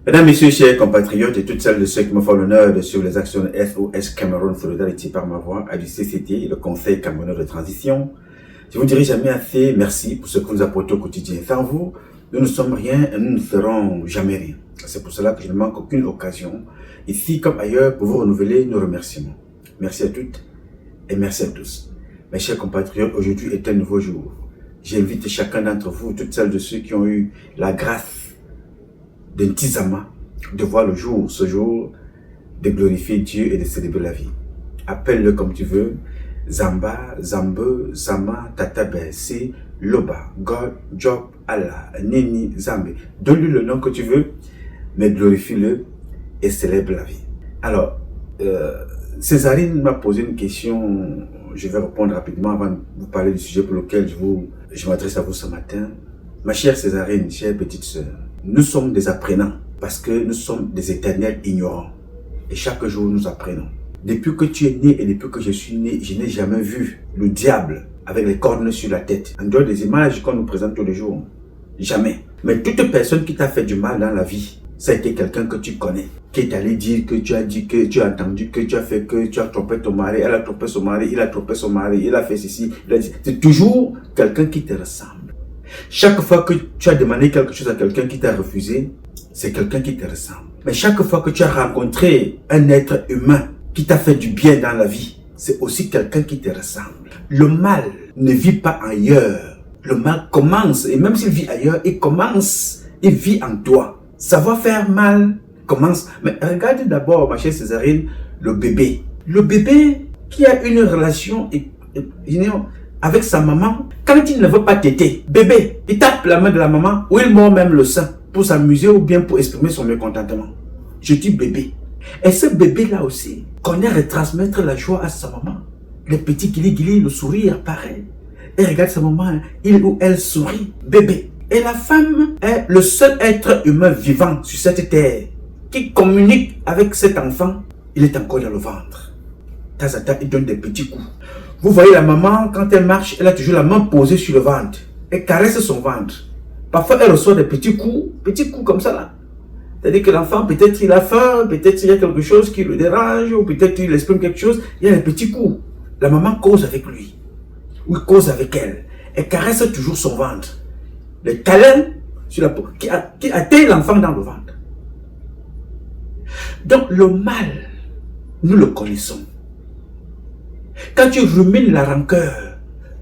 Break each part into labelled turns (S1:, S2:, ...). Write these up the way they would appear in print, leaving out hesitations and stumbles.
S1: Mesdames, Messieurs, chers compatriotes et toutes celles de ceux qui me font l'honneur de suivre les actions de SOS Cameroun Solidarity par ma voix, à du CCT, le Conseil camerounais de transition, je vous dirai jamais assez merci pour ce que vous apportez au quotidien. Sans vous, nous ne sommes rien et nous ne serons jamais rien. C'est pour cela que je ne manque aucune occasion, ici comme ailleurs, pour vous renouveler nos remerciements. Merci à toutes et merci à tous. Mes chers compatriotes, aujourd'hui est un nouveau jour. J'invite chacun d'entre vous, toutes celles de ceux qui ont eu la grâce d'un tizama, de voir le jour, ce jour, de glorifier Dieu et de célébrer la vie. Appelle-le comme tu veux, Zamba, Zambe, Zama, Tatabe, Si, Loba, God, Job, Allah, Nini, Zambe. Donne-lui le nom que tu veux, mais glorifie-le et célèbre la vie. Alors, Césarine m'a posé une question, je vais répondre rapidement avant de vous parler du sujet pour lequel je m'adresse à vous ce matin. Ma chère Césarine, chère petite sœur, nous sommes des apprenants parce que nous sommes des éternels ignorants. Et chaque jour, nous apprenons. Depuis que tu es né et depuis que je suis né, je n'ai jamais vu le diable avec les cornes sur la tête. En dehors des images qu'on nous présente tous les jours. Jamais. Mais toute personne qui t'a fait du mal dans la vie, ça a été quelqu'un que tu connais. Qui est allé dire que tu as dit, que tu as entendu, que tu as fait, que tu as trompé ton mari, elle a trompé son mari, il a trompé son mari, il a fait ceci, il a dit. C'est toujours quelqu'un qui te ressemble. Chaque fois que tu as demandé quelque chose à quelqu'un qui t'a refusé, c'est quelqu'un qui te ressemble. Mais chaque fois que tu as rencontré un être humain qui t'a fait du bien dans la vie, c'est aussi quelqu'un qui te ressemble. Le mal ne vit pas ailleurs. Le mal commence, et même s'il vit ailleurs, il vit en toi. Savoir faire mal commence. Mais regarde d'abord, ma chère Césarine, le bébé. Le bébé qui a une relation avec sa maman, quand il ne veut pas téter, bébé, il tape la main de la maman ou il mord même le sein pour s'amuser ou bien pour exprimer son mécontentement. Je dis bébé. Et ce bébé-là aussi connaît retransmettre la joie à sa maman. Le petit guili-guili, le sourire apparaît. Et regarde sa maman, il ou elle sourit. Bébé. Et la femme est le seul être humain vivant sur cette terre qui communique avec cet enfant. Il est encore dans le ventre. De temps en temps, il donne des petits coups. Vous voyez la maman, quand elle marche, elle a toujours la main posée sur le ventre. Elle caresse son ventre. Parfois, elle reçoit des petits coups comme ça là. C'est-à-dire que l'enfant, peut-être il a faim, peut-être il y a quelque chose qui le dérange, ou peut-être il exprime quelque chose, il y a des petits coups. La maman cause avec lui, ou il cause avec elle. Elle caresse toujours son ventre. Le câlin sur la peau, qui atteint l'enfant dans le ventre. Donc le mal, nous le connaissons. Quand tu rumines la rancœur,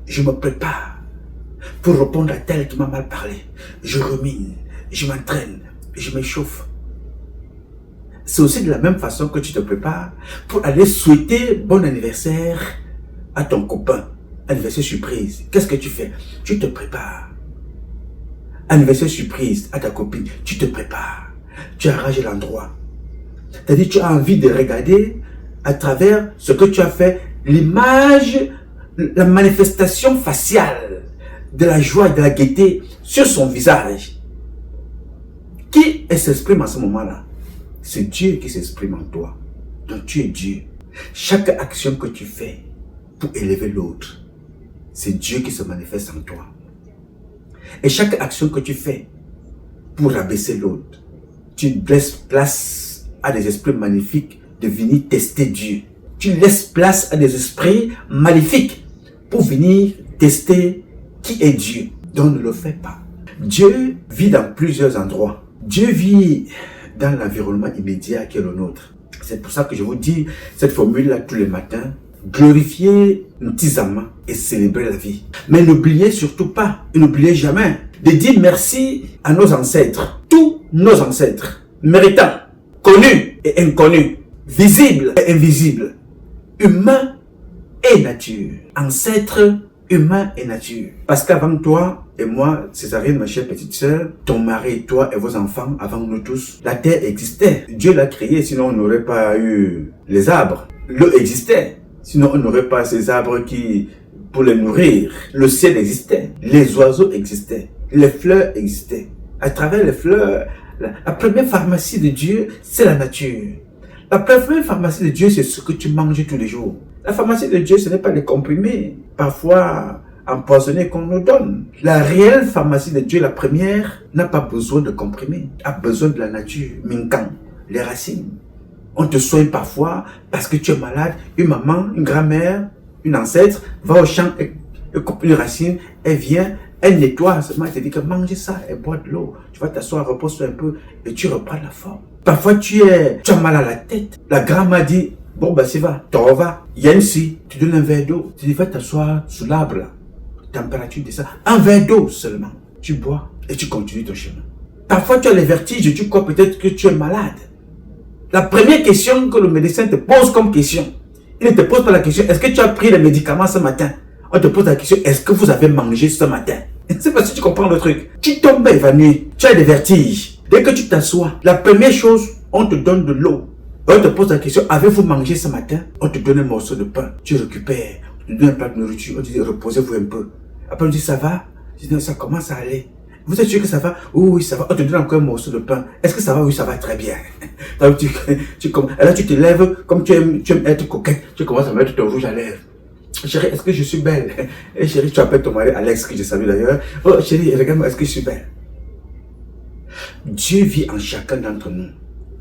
S1: je me prépare pour répondre à tel qui m'a mal parlé. Je rumine, je m'entraîne, je m'échauffe. C'est aussi de la même façon que tu te prépares pour aller souhaiter bon anniversaire à ton copain. Anniversaire surprise. Qu'est-ce que tu fais? Tu te prépares. Anniversaire surprise à ta copine. Tu te prépares. Tu arranges l'endroit. C'est-à-dire tu as envie de regarder à travers ce que tu as fait, l'image, la manifestation faciale de la joie et de la gaieté sur son visage. Qui s'exprime à ce moment-là? C'est Dieu qui s'exprime en toi. Donc tu es Dieu. Chaque action que tu fais pour élever l'autre, c'est Dieu qui se manifeste en toi. Et chaque action que tu fais pour rabaisser l'autre, tu laisses place à des esprits magnifiques de venir tester Dieu. Tu laisses place à des esprits maléfiques pour venir tester qui est Dieu. Donc ne le fais pas. Dieu vit dans plusieurs endroits. Dieu vit dans l'environnement immédiat qui est le nôtre. C'est pour ça que je vous dis cette formule-là tous les matins. Glorifier Ntizama et célébrer la vie. Mais n'oubliez surtout pas, et n'oubliez jamais, de dire merci à nos ancêtres. Tous nos ancêtres, méritants, connus et inconnus, visibles et invisibles, humains et nature. Ancêtres, humains et nature. Parce qu'avant toi et moi, Césarine, ma chère petite sœur, ton mari, toi et vos enfants, avant nous tous, la terre existait. Dieu l'a créée, sinon on n'aurait pas eu les arbres. L'eau existait, sinon on n'aurait pas ces arbres pour les nourrir. Le ciel existait, les oiseaux existaient, les fleurs existaient. À travers les fleurs, la première pharmacie de Dieu, c'est la nature. La première pharmacie de Dieu, c'est ce que tu manges tous les jours. La pharmacie de Dieu, ce n'est pas les comprimés. Parfois, empoisonnés qu'on nous donne. La réelle pharmacie de Dieu, la première, n'a pas besoin de comprimés, a besoin de la nature, minkan, les racines. On te soigne parfois parce que tu es malade. Une maman, une grand-mère, une ancêtre va au champ et coupe une racine, elle vient, elle nettoie seulement, elle te dit que mange ça et bois de l'eau. Tu vas t'asseoir, repose-toi un peu et tu reprends la forme. Parfois tu as mal à la tête. La grand-mère dit, bon bah c'est va, t'en vas. Il y a une scie, tu donnes un verre d'eau, tu dis va t'asseoir sous l'arbre là. Température de ça, un verre d'eau seulement. Tu bois et tu continues ton chemin. Parfois tu as les vertiges, tu crois peut-être que tu es malade. La première question que le médecin te pose comme question, il ne te pose pas la question, est-ce que tu as pris les médicaments ce matin? On te pose la question, est-ce que vous avez mangé ce matin? C'est parce que tu comprends le truc. Tu tombes évanoui, tu as des vertiges. Dès que tu t'assois, la première chose, on te donne de l'eau. On te pose la question, avez-vous mangé ce matin? On te donne un morceau de pain, tu récupères, on te donne un plat de nourriture, on te dit reposez-vous un peu. Après on te dit ça va? Je dis non, ça commence à aller. Vous êtes sûr que ça va? Oui, ça va. On te donne encore un morceau de pain. Est-ce que ça va? Oui, ça va très bien. Et là, tu te lèves, comme tu aimes être coquette, tu commences à mettre ton rouge à lèvres. Chérie, est-ce que je suis belle? Et chérie, tu appelles ton mari Alex, que je salue d'ailleurs. Oh chérie, regarde-moi, est-ce que je suis belle? Dieu vit en chacun d'entre nous.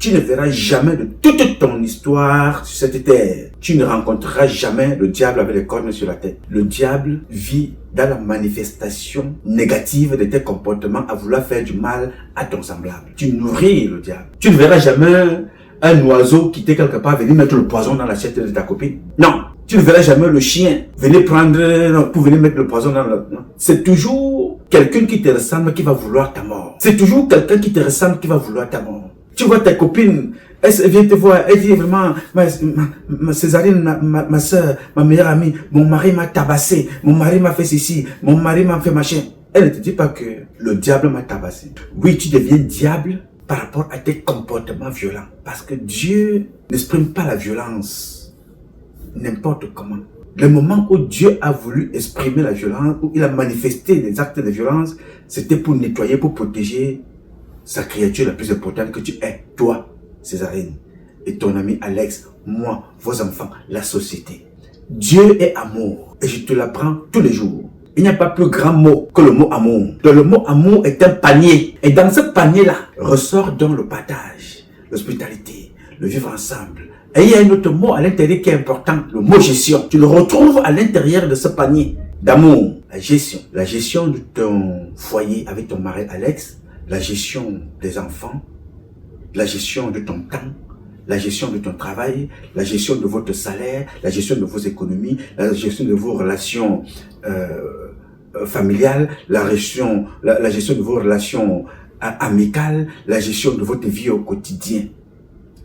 S1: Tu ne verras jamais de toute ton histoire sur cette terre. Tu ne rencontreras jamais le diable avec les cornes sur la tête. Le diable vit dans la manifestation négative de tes comportements à vouloir faire du mal à ton semblable. Tu nourris le diable. Tu ne verras jamais un oiseau quitter quelque part venir mettre le poison dans l'assiette de ta copine. Non. Tu ne verras jamais le chien venir prendre pour venir mettre le poison dans le... C'est toujours quelqu'un qui te ressemble qui va vouloir ta mort. C'est toujours quelqu'un qui te ressemble qui va vouloir ta mort. Tu vois ta copine, elle vient te voir, elle dit vraiment, ma Césarine, ma soeur, ma meilleure amie, mon mari m'a tabassé, mon mari m'a fait ceci, mon mari m'a fait machin. Elle ne te dit pas que le diable m'a tabassé. Oui, tu deviens diable par rapport à tes comportements violents. Parce que Dieu n'exprime pas la violence n'importe comment. Le moment où Dieu a voulu exprimer la violence, où il a manifesté des actes de violence, c'était pour nettoyer, pour protéger sa créature la plus importante que tu es, toi, Césarine, et ton ami Alex, moi, vos enfants, la société. Dieu est amour, et je te l'apprends tous les jours. Il n'y a pas plus grand mot que le mot amour. Donc le mot amour est un panier, et dans ce panier-là, ressort donc le partage, l'hospitalité, le vivre ensemble. Et il y a un autre mot à l'intérieur qui est important, le mot gestion. Tu le retrouves à l'intérieur de ce panier d'amour, la gestion. La gestion de ton foyer avec ton mari Alex, la gestion des enfants, la gestion de ton temps, la gestion de ton travail, la gestion de votre salaire, la gestion de vos économies, la gestion de vos relations familiales, la gestion de vos relations amicales, la gestion de votre vie au quotidien,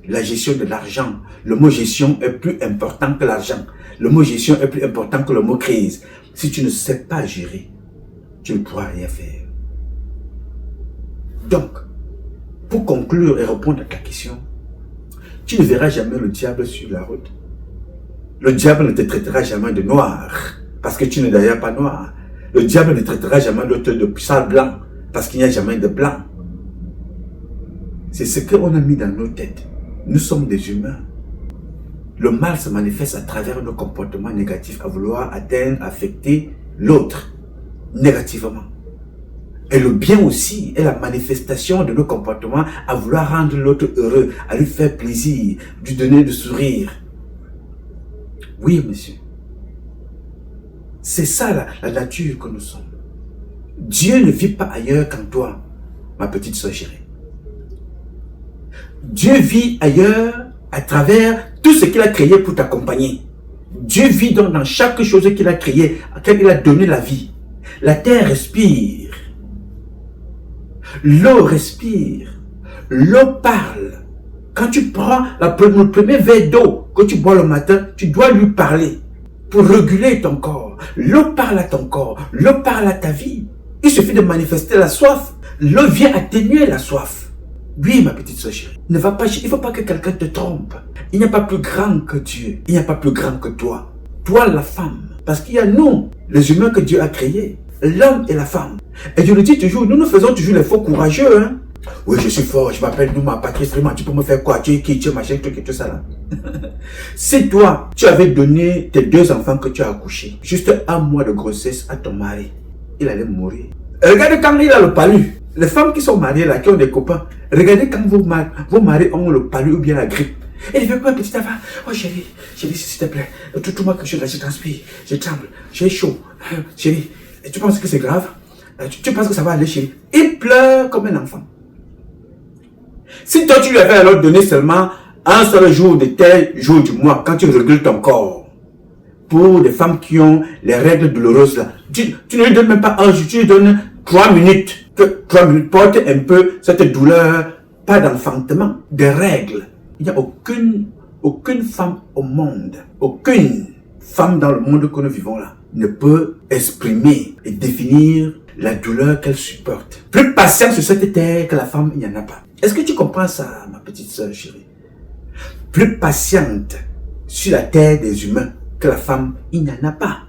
S1: la gestion de l'argent. Le mot gestion est plus important que l'argent. Le mot gestion est plus important que le mot crise. Si tu ne sais pas gérer, tu ne pourras rien faire. Donc, pour conclure et répondre à ta question, tu ne verras jamais le diable sur la route. Le diable ne te traitera jamais de noir, parce que tu n'es d'ailleurs pas noir. Le diable ne traitera jamais l'autre de sale blanc, parce qu'il n'y a jamais de blanc. C'est ce qu'on a mis dans nos têtes. Nous sommes des humains. Le mal se manifeste à travers nos comportements négatifs, à vouloir atteindre, affecter l'autre négativement. Et le bien aussi est la manifestation de nos comportements à vouloir rendre l'autre heureux, à lui faire plaisir, lui donner le sourire. Oui, monsieur. C'est ça la nature que nous sommes. Dieu ne vit pas ailleurs qu'en toi, ma petite soeur chérie. Dieu vit ailleurs à travers tout ce qu'il a créé pour t'accompagner. Dieu vit donc dans chaque chose qu'il a créé, à laquelle il a donné la vie. La terre respire. L'eau respire. L'eau parle. Quand tu prends le premier verre d'eau que tu bois le matin, tu dois lui parler pour réguler ton corps. L'eau parle à ton corps. L'eau parle à ta vie. Il suffit de manifester la soif. L'eau vient atténuer la soif. Oui, ma petite soeur chérie. Il ne faut pas que quelqu'un te trompe. Il n'y a pas plus grand que Dieu. Il n'y a pas plus grand que toi. Toi, la femme. Parce qu'il y a nous, les humains que Dieu a créés. L'homme et la femme. Et je le dis toujours, nous faisons toujours les faux courageux. Hein? Oui, je suis fort, je m'appelle Nouma, Patrice Freeman, tu peux me faire quoi? Tu es qui? Tu es machin, truc et tout ça là. Si toi, tu avais donné tes 2 enfants que tu as accouchés, juste 1 mois de grossesse à ton mari, il allait mourir. Regardez quand il a le palu. Les femmes qui sont mariées là, qui ont des copains, regardez quand vos maris ont le palu ou bien la grippe. Et il fait quoi, petit enfant? Oh chérie, s'il te plaît, tout moi que je transpire, je tremble, j'ai chaud. Chérie, tu penses que c'est grave? Tu penses que ça va aller, chérie? Il pleure comme un enfant. Si toi tu lui avais alors donné seulement un seul jour de tel jour du mois, quand tu régules ton corps, pour des femmes qui ont les règles douloureuses là, tu ne lui donnes même pas un jour, tu lui donnes 3 minutes. 3 minutes, porte un peu cette douleur, pas d'enfantement, des règles. Il n'y a aucune femme au monde, aucune femme dans le monde que nous vivons là, ne peut exprimer et définir la douleur qu'elle supporte. Plus patient sur cette terre que la femme, il n'y en a pas. Est-ce que tu comprends ça, ma petite soeur chérie? Plus patiente sur la terre des humains que la femme, il n'y en a pas.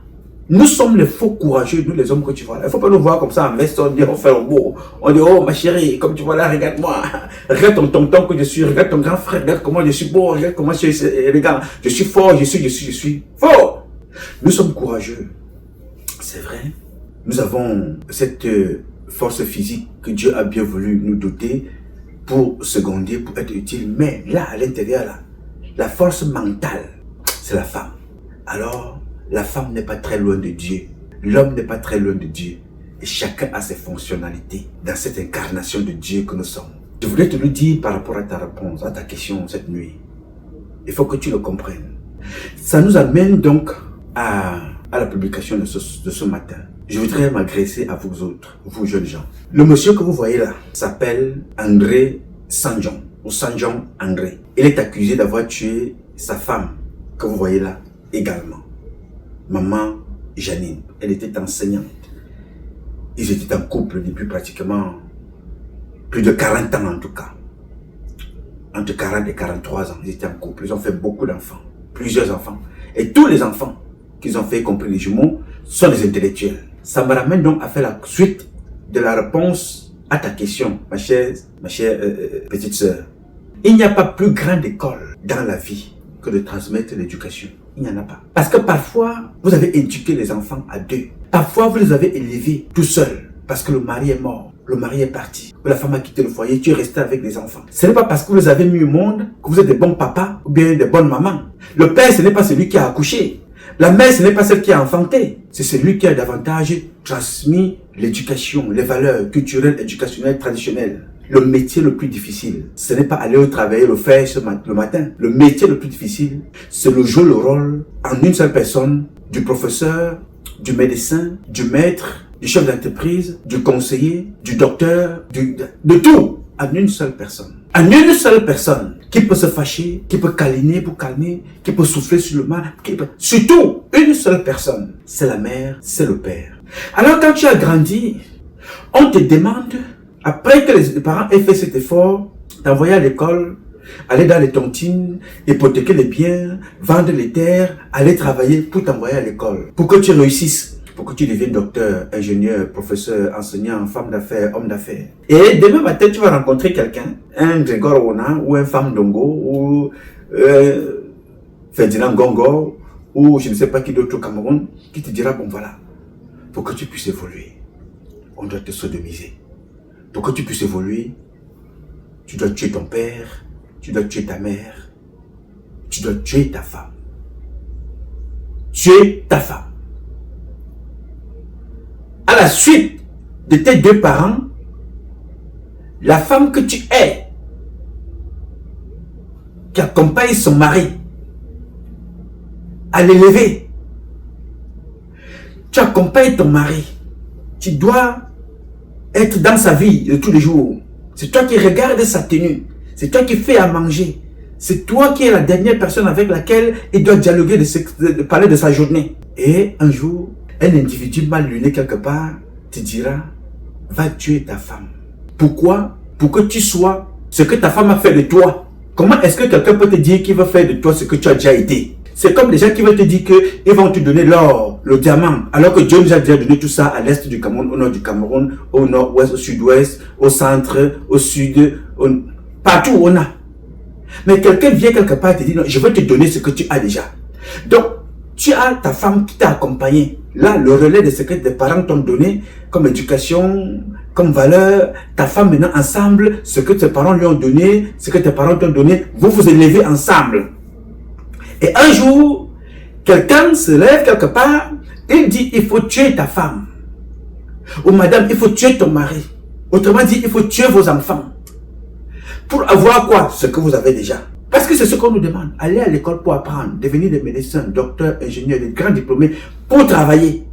S1: Nous sommes les faux courageux, nous les hommes que tu vois là. Il ne faut pas nous voir comme ça en veste, on dit, on fait le beau. On dit, oh ma chérie, comme tu vois là, regarde-moi. Regarde ton tonton que je suis, regarde ton grand frère, regarde comment je suis beau, regarde comment je suis, regarde, je suis fort, je suis fort. Nous sommes courageux. C'est vrai. Nous avons cette force physique que Dieu a bien voulu nous doter pour seconder, pour être utile. Mais là, à l'intérieur, là, la force mentale, c'est la femme. Alors, la femme n'est pas très loin de Dieu. L'homme n'est pas très loin de Dieu. Et chacun a ses fonctionnalités dans cette incarnation de Dieu que nous sommes. Je voudrais te le dire par rapport à ta réponse, à ta question cette nuit. Il faut que tu le comprennes. Ça nous amène donc à la publication de ce matin. Je voudrais m'adresser à vous autres, vous jeunes gens. Le monsieur que vous voyez là s'appelle André Sanjon, ou Sanjon André. Il est accusé d'avoir tué sa femme, que vous voyez là, également. Maman Janine, elle était enseignante. Ils étaient en couple depuis pratiquement plus de 40 ans en tout cas. Entre 40 et 43 ans, ils étaient en couple. Ils ont fait beaucoup d'enfants, plusieurs enfants. Et tous les enfants qu'ils ont fait, y compris les jumeaux, sont des intellectuels. Ça me ramène donc à faire la suite de la réponse à ta question, ma chère petite sœur. Il n'y a pas plus grande école dans la vie que de transmettre l'éducation. Il n'y en a pas. Parce que parfois, vous avez éduqué les enfants à 2. Parfois, vous les avez élevés tout seuls. Parce que le mari est mort, le mari est parti, ou la femme a quitté le foyer, tu es resté avec les enfants. Ce n'est pas parce que vous les avez mis au monde que vous êtes des bons papas ou bien des bonnes mamans. Le père, ce n'est pas celui qui a accouché. La mère, ce n'est pas celle qui a enfanté. C'est celui qui a davantage transmis l'éducation, les valeurs culturelles, éducationnelles, traditionnelles. Le métier le plus difficile, ce n'est pas aller au travail, le faire le matin. Le métier le plus difficile, c'est de jouer le rôle en une seule personne du professeur, du médecin, du maître, du chef d'entreprise, du conseiller, du docteur, de tout, en une seule personne. En une seule personne qui peut se fâcher, qui peut câliner pour calmer, qui peut souffler sur le mal, surtout une seule personne. C'est la mère, c'est le père. Alors quand tu as grandi, on te demande, après que les parents aient fait cet effort, t'envoyer à l'école, aller dans les tontines, hypothéquer les biens, vendre les terres, aller travailler pour t'envoyer à l'école, pour que tu réussisses. Pour que tu deviennes docteur, ingénieur, professeur, enseignant, femme d'affaires, homme d'affaires. Et demain matin, tu vas rencontrer quelqu'un, un Grégoire Ona, ou un Femme Dongo, ou Ferdinand Gongo, ou je ne sais pas qui d'autre au Cameroun, qui te dira, bon voilà, pour que tu puisses évoluer, on doit te sodomiser. Pour que tu puisses évoluer, tu dois tuer ton père, tu dois tuer ta mère, tu dois tuer ta femme. Tuer ta femme. À la suite de tes 2 parents, la femme que tu es, qui accompagne son mari à l'élever, tu accompagnes ton mari, tu dois être dans sa vie de tous les jours. C'est toi qui regardes sa tenue, c'est toi qui fais à manger, c'est toi qui es la dernière personne avec laquelle il doit dialoguer, de parler de sa journée. Et un jour, un individu mal luné quelque part te dira, va tuer ta femme. Pourquoi? Pour que tu sois ce que ta femme a fait de toi. Comment est-ce que quelqu'un peut te dire qu'il va faire de toi ce que tu as déjà été? C'est comme les gens qui veulent te dire qu'ils vont te donner l'or, le diamant, alors que Dieu nous a déjà donné tout ça à l'est du Cameroun, au nord du Cameroun, au nord-ouest, au sud-ouest, au centre, au sud, partout où on a. Mais quelqu'un vient quelque part et te dit, non, je vais te donner ce que tu as déjà. Donc, tu as ta femme qui t'a accompagné. Là, le relais de ce que tes parents t'ont donné comme éducation, comme valeur, ta femme maintenant ensemble, ce que tes parents lui ont donné, ce que tes parents t'ont donné, vous vous élevez ensemble. Et un jour, quelqu'un se lève quelque part, il dit, il faut tuer ta femme. Ou madame, il faut tuer ton mari. Autrement dit, il faut tuer vos enfants. Pour avoir quoi? Ce que vous avez déjà. Parce que c'est ce qu'on nous demande. Aller à l'école pour apprendre, devenir des médecins, docteurs, ingénieurs, des grands diplômés, pour travailler.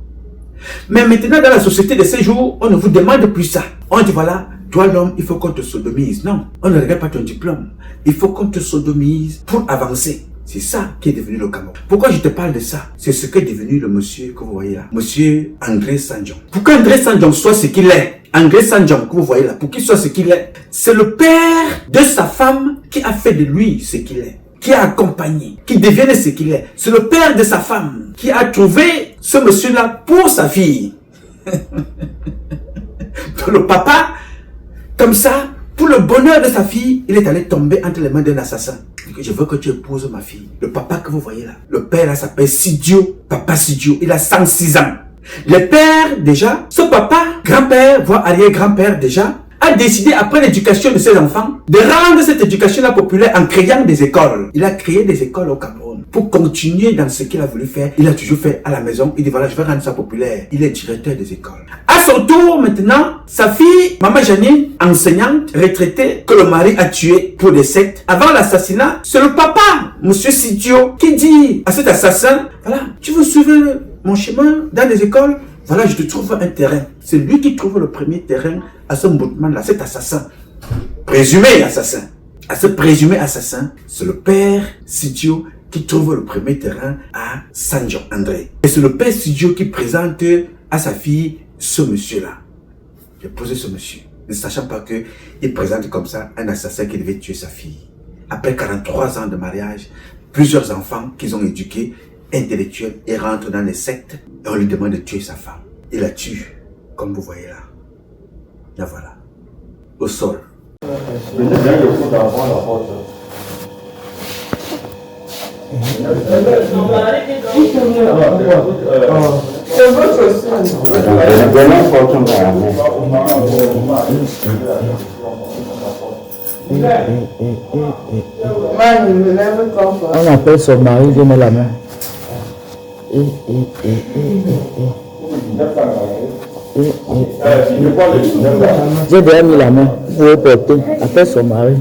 S1: Mais maintenant, dans la société de ces jours, on ne vous demande plus ça. On dit voilà, toi l'homme, il faut qu'on te sodomise. Non, on ne regarde pas ton diplôme. Il faut qu'on te sodomise pour avancer. C'est ça qui est devenu le Cameroun. Pourquoi je te parle de ça? C'est ce qu'est devenu le monsieur que vous voyez là. Monsieur André Sanjon. Pour qu'André Sanjon soit ce qu'il est, André Sanjon que vous voyez là, pour qu'il soit ce qu'il est, c'est le père de sa femme qui a fait de lui ce qu'il est, qui a accompagné, qui devienne ce qu'il est. C'est le père de sa femme qui a trouvé ce monsieur-là pour sa fille. Le papa, comme ça, pour le bonheur de sa fille, il est allé tomber entre les mains d'un assassin. Je veux que tu épouses ma fille. Le papa que vous voyez là, le père là s'appelle Sidio, papa Sidio, il a 106 ans. Le père déjà, ce papa, grand-père, voire arrière-grand-père déjà, a décidé après l'éducation de ses enfants, de rendre cette éducation-là populaire en créant des écoles. Il a créé des écoles au Cameroun. Pour continuer dans ce qu'il a voulu faire, il a toujours fait à la maison. Il dit voilà, je vais rendre ça populaire. Il est directeur des écoles. À son tour maintenant, sa fille, maman Janine, enseignante, retraitée, que le mari a tué pour des sectes. Avant l'assassinat, c'est le papa, monsieur Sidio, qui dit à cet assassin, voilà, tu veux suivre mon chemin dans les écoles? Voilà, je te trouve un terrain. C'est lui qui trouve le premier terrain à ce mouvement-là, cet assassin. Présumé assassin. À ce présumé assassin, c'est le père Sidio qui trouve le premier terrain à Sanjon André. Et c'est le père Sidio qui présente à sa fille ce monsieur-là. J'ai posé ce monsieur, ne sachant pas qu'il présente comme ça un assassin qui devait tuer sa fille. Après 43 ans de mariage, plusieurs enfants qu'ils ont éduqués, intellectuels, et rentrent dans les sectes et on lui demande de tuer sa femme. Il la tue, comme vous voyez là. Là voilà, au sol.
S2: C'est votre soin.
S3: On appelle son mari, il met la main. J'ai déjà mis la main. Vous pouvez porter. Appelle son mari.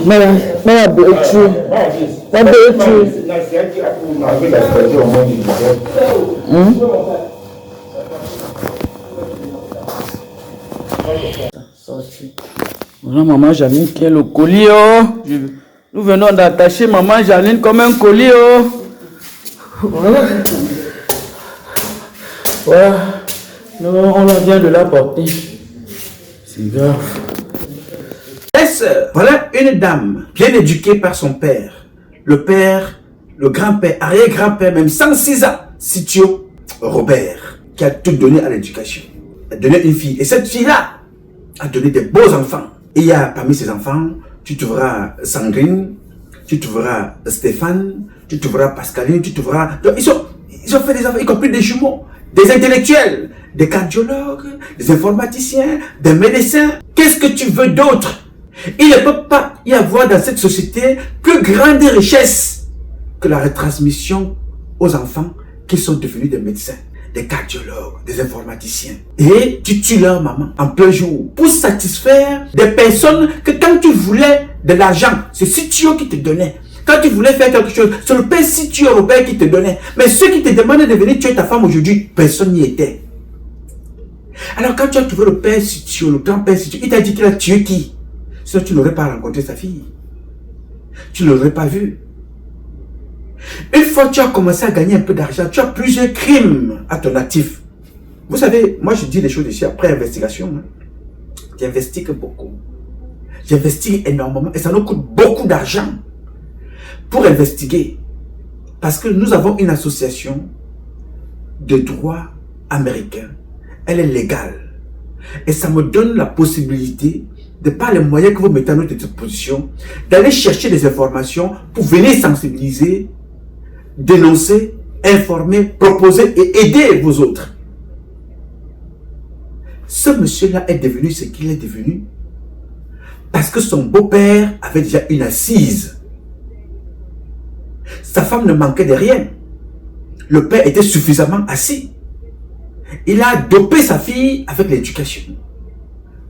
S3: Mais la blessure. La blessure. Voilà maman Janine qui est le collier. Nous venons d'attacher maman Janine comme un collier. Voilà. Voilà. On vient de la porter. C'est grave.
S1: Voilà une dame bien éduquée par son père. Le père, le grand-père, arrière-grand-père, même 106 ans. Sidio Robert, qui a tout donné à l'éducation. Il a donné une fille. Et cette fille-là a donné des beaux enfants. Et il y a parmi ces enfants, tu trouveras Sandrine, tu trouveras Stéphane, tu trouveras Pascaline, tu trouveras... Donc, ils ont fait des enfants, y compris des jumeaux, des intellectuels, des cardiologues, des informaticiens, des médecins. Qu'est-ce que tu veux d'autre? Il ne peut pas y avoir dans cette société plus grande richesse que la retransmission aux enfants qui sont devenus des médecins, des cardiologues, des informaticiens. Et tu tues leur maman en plein jour pour satisfaire des personnes que quand tu voulais de l'argent, c'est Sidio qui te donnait. Quand tu voulais faire quelque chose, c'est le père Sidio Robert qui te donnait. Mais ceux qui te demandaient de venir tuer ta femme aujourd'hui, personne n'y était. Alors quand tu as trouvé le père Sidio, le grand-père Sidio, il t'a dit qu'il a tué qui? Sinon tu n'aurais pas rencontré sa fille. Tu ne l'aurais pas vue. Une fois que tu as commencé à gagner un peu d'argent, tu as plusieurs crimes à ton actif. Vous savez, moi je dis les choses ici après investigation. J'investigue beaucoup. J'investigue énormément et ça nous coûte beaucoup d'argent pour investiguer. Parce que nous avons une association de droit américain. Elle est légale. Et ça me donne la possibilité, de par les moyens que vous mettez à notre disposition, d'aller chercher des informations pour venir sensibiliser, dénoncer, informer, proposer et aider vos autres. Ce monsieur-là est devenu ce qu'il est devenu parce que son beau-père avait déjà une assise. Sa femme ne manquait de rien. Le père était suffisamment assis. Il a dopé sa fille avec l'éducation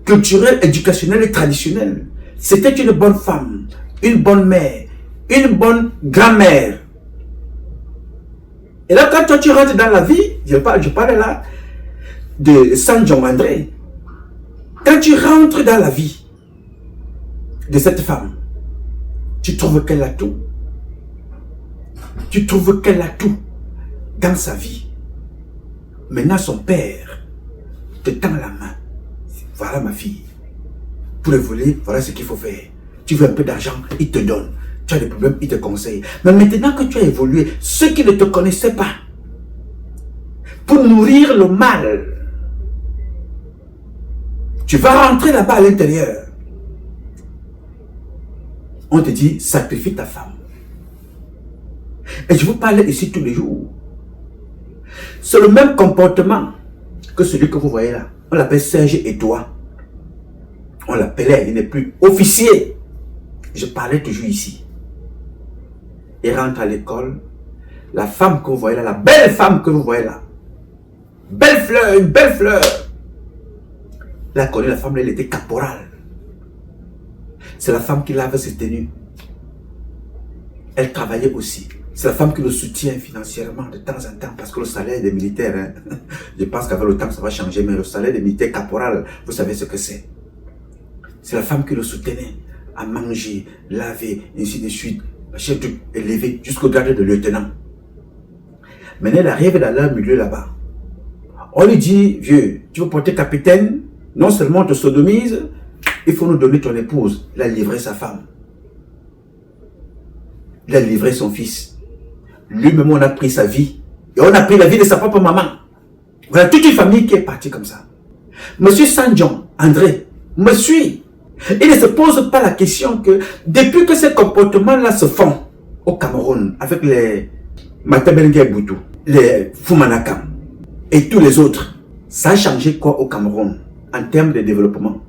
S1: culturelle, éducationnelle et traditionnelle. C'était une bonne femme, une bonne mère, une bonne grand-mère. Et là, quand toi tu rentres dans la vie, je parle là de Sanjong André. Quand tu rentres dans la vie de cette femme, tu trouves qu'elle a tout. Tu trouves qu'elle a tout dans sa vie. Maintenant, son père te tend la main. Voilà ma fille. Pour évoluer, voilà ce qu'il faut faire. Tu veux un peu d'argent, il te donne. Tu as des problèmes, il te conseille. Mais maintenant que tu as évolué, ceux qui ne te connaissaient pas, pour nourrir le mal, tu vas rentrer là-bas à l'intérieur. On te dit, sacrifie ta femme. Et je vous parle ici tous les jours. C'est le même comportement que celui que vous voyez là. On l'appelle Serge Edouard. On l'appelait, il n'est plus officier. Je parlais toujours ici. Il rentre à l'école. La femme que vous voyez là, la belle femme que vous voyez là. Belle fleur, une belle fleur. Là, connaît la femme, elle était caporale. C'est la femme qui lave ses tenues. Elle travaillait aussi. C'est la femme qui le soutient financièrement de temps en temps parce que le salaire des militaires, hein, je pense qu'avec le temps ça va changer, mais le salaire des militaires caporal, vous savez ce que c'est. C'est la femme qui le soutenait à manger, laver, ainsi de suite, acheter tout élevé jusqu'au grade de lieutenant. Maintenant, elle arrive dans leur milieu là-bas. On lui dit, vieux, tu veux porter capitaine, non seulement on te sodomise, il faut nous donner ton épouse. Il a livré sa femme. Il a livré son fils. Lui-même, on a pris sa vie. Et on a pris la vie de sa propre maman. Voilà toute une famille qui est partie comme ça. Monsieur Sanjong André me suit. Il ne se pose pas la question que depuis que ces comportements-là se font au Cameroun avec les Matabelenge Boutou, les Fumanakam et tous les autres, ça a changé quoi au Cameroun en termes de développement?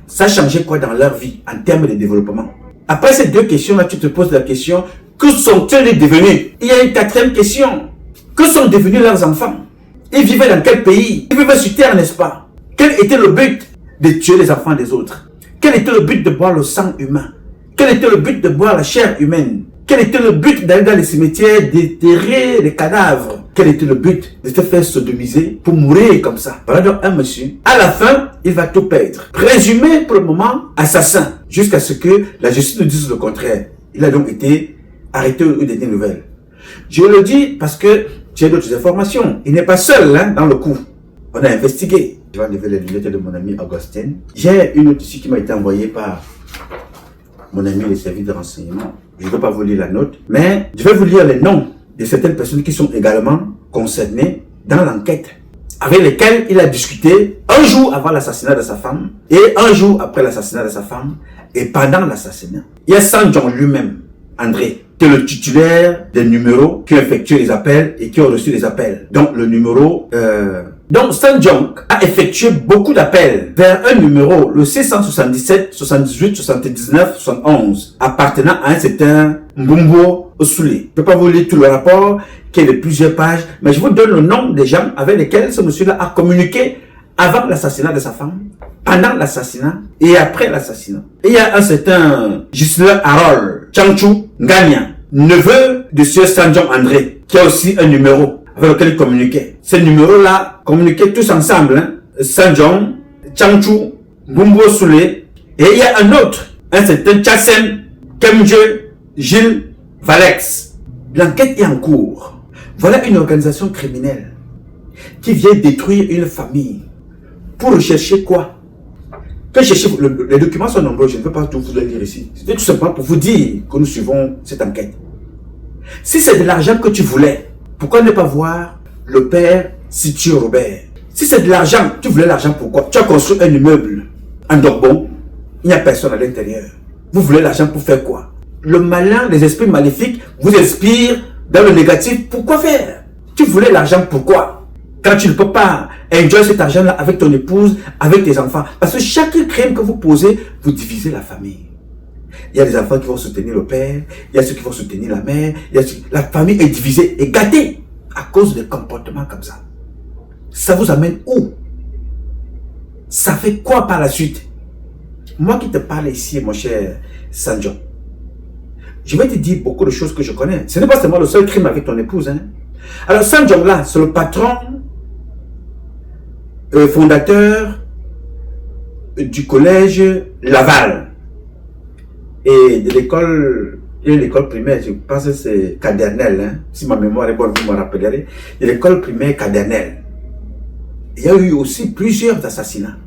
S1: Ça a changé quoi dans leur vie en termes de développement? Après ces deux questions-là, tu te poses la question, que sont-ils devenus? Il y a une quatrième question. Que sont devenus leurs enfants? Ils vivaient dans quel pays? Ils vivaient sur terre, n'est-ce pas? Quel était le but de tuer les enfants des autres? Quel était le but de boire le sang humain? Quel était le but de boire la chair humaine? Quel était le but d'aller dans les cimetières, d'éterrer les cadavres? Quel était le but de te faire sodomiser pour mourir comme ça? Voilà donc un monsieur. À la fin, il va tout perdre. Présumé pour le moment assassin, jusqu'à ce que la justice nous dise le contraire. Il a donc été arrêté ou des nouvelles. Je le dis parce que j'ai d'autres informations. Il n'est pas seul hein, dans le coup. On a investigué. Je vais enlever les lunettes de mon ami Augustin. J'ai une note ici qui m'a été envoyée par mon ami les services de renseignement. Je ne vais pas vous lire la note, mais je vais vous lire les noms de certaines personnes qui sont également concernées dans l'enquête, avec lesquelles il a discuté un jour avant l'assassinat de sa femme, et un jour après l'assassinat de sa femme, et pendant l'assassinat. Il y a Sanjong lui-même, André, qui est le titulaire des numéros qui ont effectué les appels et qui ont reçu les appels. Donc le numéro... Donc Sanjong a effectué beaucoup d'appels vers un numéro, le 677, 78, 79, 71, appartenant à un certain Mbumbo Osule. Je ne peux pas vous lire tout le rapport, qui est de plusieurs pages, mais je vous donne le nom des gens avec lesquels ce monsieur-là a communiqué avant l'assassinat de sa femme, pendant l'assassinat et après l'assassinat. Il y a un certain Gisela Harold Changchu Ngania, neveu de Sir Sanjong André, qui a aussi un numéro avec lequel il communiquait. Ces numéros-là communiquaient tous ensemble. Hein? Sanjong, Changchu, Bumbo Sule, et il y a un autre, un certain Chasen, Kemje, Gilles, Valex. L'enquête est en cours. Voilà une organisation criminelle qui vient détruire une famille pour rechercher quoi? Que chercher, les documents sont nombreux, je ne peux pas tout vous les lire ici. C'était tout simplement pour vous dire que nous suivons cette enquête. Si c'est de l'argent que tu voulais, pourquoi ne pas voir le père Situe Robert? Si c'est de l'argent, tu voulais l'argent, pourquoi? Tu as construit un immeuble en Dogbon, il n'y a personne à l'intérieur. Vous voulez l'argent pour faire quoi? Le malin, les esprits maléfiques vous inspirent dans le négatif. Pourquoi faire? Tu voulais l'argent, pourquoi? Quand tu ne peux pas enjoy cet argent-là avec ton épouse, avec tes enfants. Parce que chaque crime que vous posez, vous divisez la famille. Il y a des enfants qui vont soutenir le père, il y a ceux qui vont soutenir la mère, la famille est divisée et gâtée à cause de comportements comme ça. Ça vous amène où? Ça fait quoi par la suite? Moi qui te parle ici, mon cher Sanjo, je vais te dire beaucoup de choses que je connais. Ce n'est pas seulement le seul crime avec ton épouse. Hein. Alors Sanjo là, c'est le patron, fondateur du collège Laval et de l'école, l'école primaire, je pense que c'est Cadernel, hein. Si ma mémoire est bonne, vous me rappellerez, de l'école primaire Cadernel. Il y a eu aussi plusieurs assassinats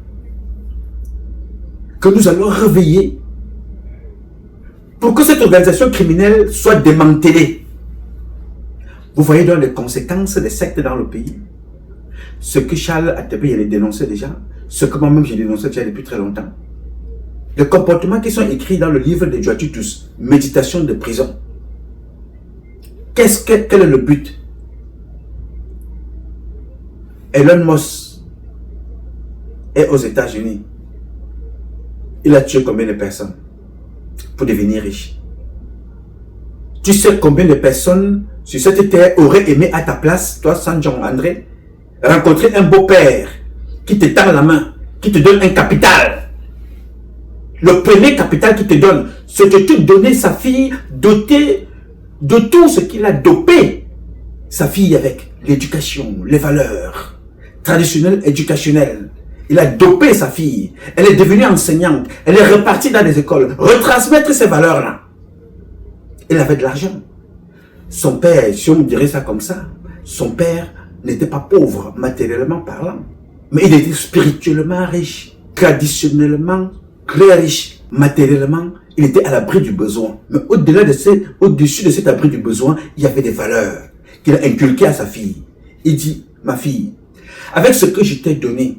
S1: que nous allons réveiller pour que cette organisation criminelle soit démantelée. Vous voyez donc les conséquences des sectes dans le pays. Ce que Charles Atebe il dénonçait déjà, ce que moi-même j'ai dénoncé déjà depuis très longtemps. Les comportements qui sont écrits dans le livre de Joatutus, Méditation de prison. Quel est le but? Elon Musk est aux États-Unis. Il a tué combien de personnes pour devenir riche? Tu sais combien de personnes sur cette terre auraient aimé à ta place, toi, Sanjo André, rencontrer un beau-père qui te tend la main, qui te donne un capital. Le premier capital qu'il te donne, c'est de te donner sa fille dotée de tout ce qu'il a dopé sa fille avec. L'éducation, les valeurs traditionnelles, éducationnelles. Il a dopé sa fille. Elle est devenue enseignante. Elle est repartie dans les écoles. Retransmettre ces valeurs-là. Il avait de l'argent. Son père, si on dirait ça comme ça, son père n'était pas pauvre, matériellement parlant. Mais il était spirituellement riche, traditionnellement très riche, matériellement, il était à l'abri du besoin. Mais au-dessus de cet abri du besoin, il y avait des valeurs qu'il a inculquées à sa fille. Il dit, ma fille, avec ce que je t'ai donné,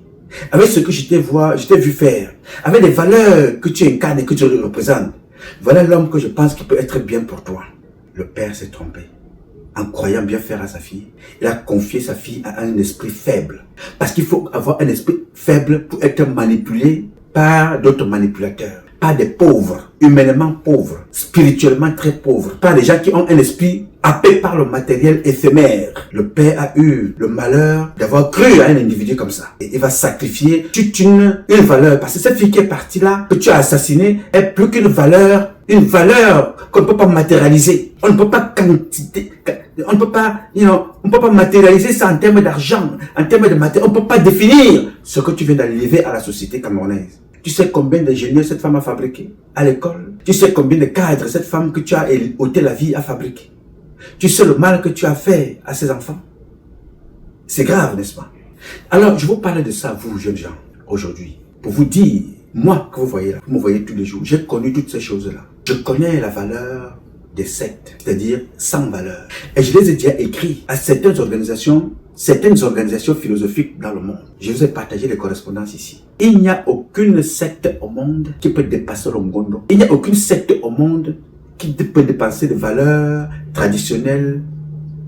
S1: avec ce que je t'ai vu faire, avec les valeurs que tu incarnes et que tu représentes, voilà l'homme que je pense qui peut être bien pour toi. Le père s'est trompé. En croyant bien faire à sa fille, il a confié sa fille à un esprit faible. Parce qu'il faut avoir un esprit faible pour être manipulé par d'autres manipulateurs. Pas des pauvres, humainement pauvres, spirituellement très pauvres. Pas des gens qui ont un esprit happé par le matériel éphémère. Le père a eu le malheur d'avoir cru à un individu comme ça. Et il va sacrifier toute une valeur. Parce que cette fille qui est partie là, que tu as assassinée, est plus qu'une valeur qu'on ne peut pas matérialiser. On ne peut pas on ne peut pas matérialiser ça en termes d'argent, en termes de matériel. On ne peut pas définir ce que tu viens d'enlever à la société camerounaise. Tu sais combien d'ingénieurs cette femme a fabriqué à l'école? Tu sais combien de cadres cette femme que tu as ôté la vie a fabriqué? Tu sais le mal que tu as fait à ces enfants? C'est grave, n'est-ce pas? Alors, je vous parle de ça, vous, jeunes gens, aujourd'hui, pour vous dire, moi, que vous voyez là, vous me voyez tous les jours, j'ai connu toutes ces choses-là. Je connais la valeur des sectes, c'est-à-dire sans valeur. Et je les ai déjà écrits à certaines organisations philosophiques dans le monde. Je vous ai partagé les correspondances ici. Il n'y a aucune secte au monde qui peut dépasser le Ngondo. Il n'y a aucune secte au monde qui peut dépasser les valeurs traditionnelles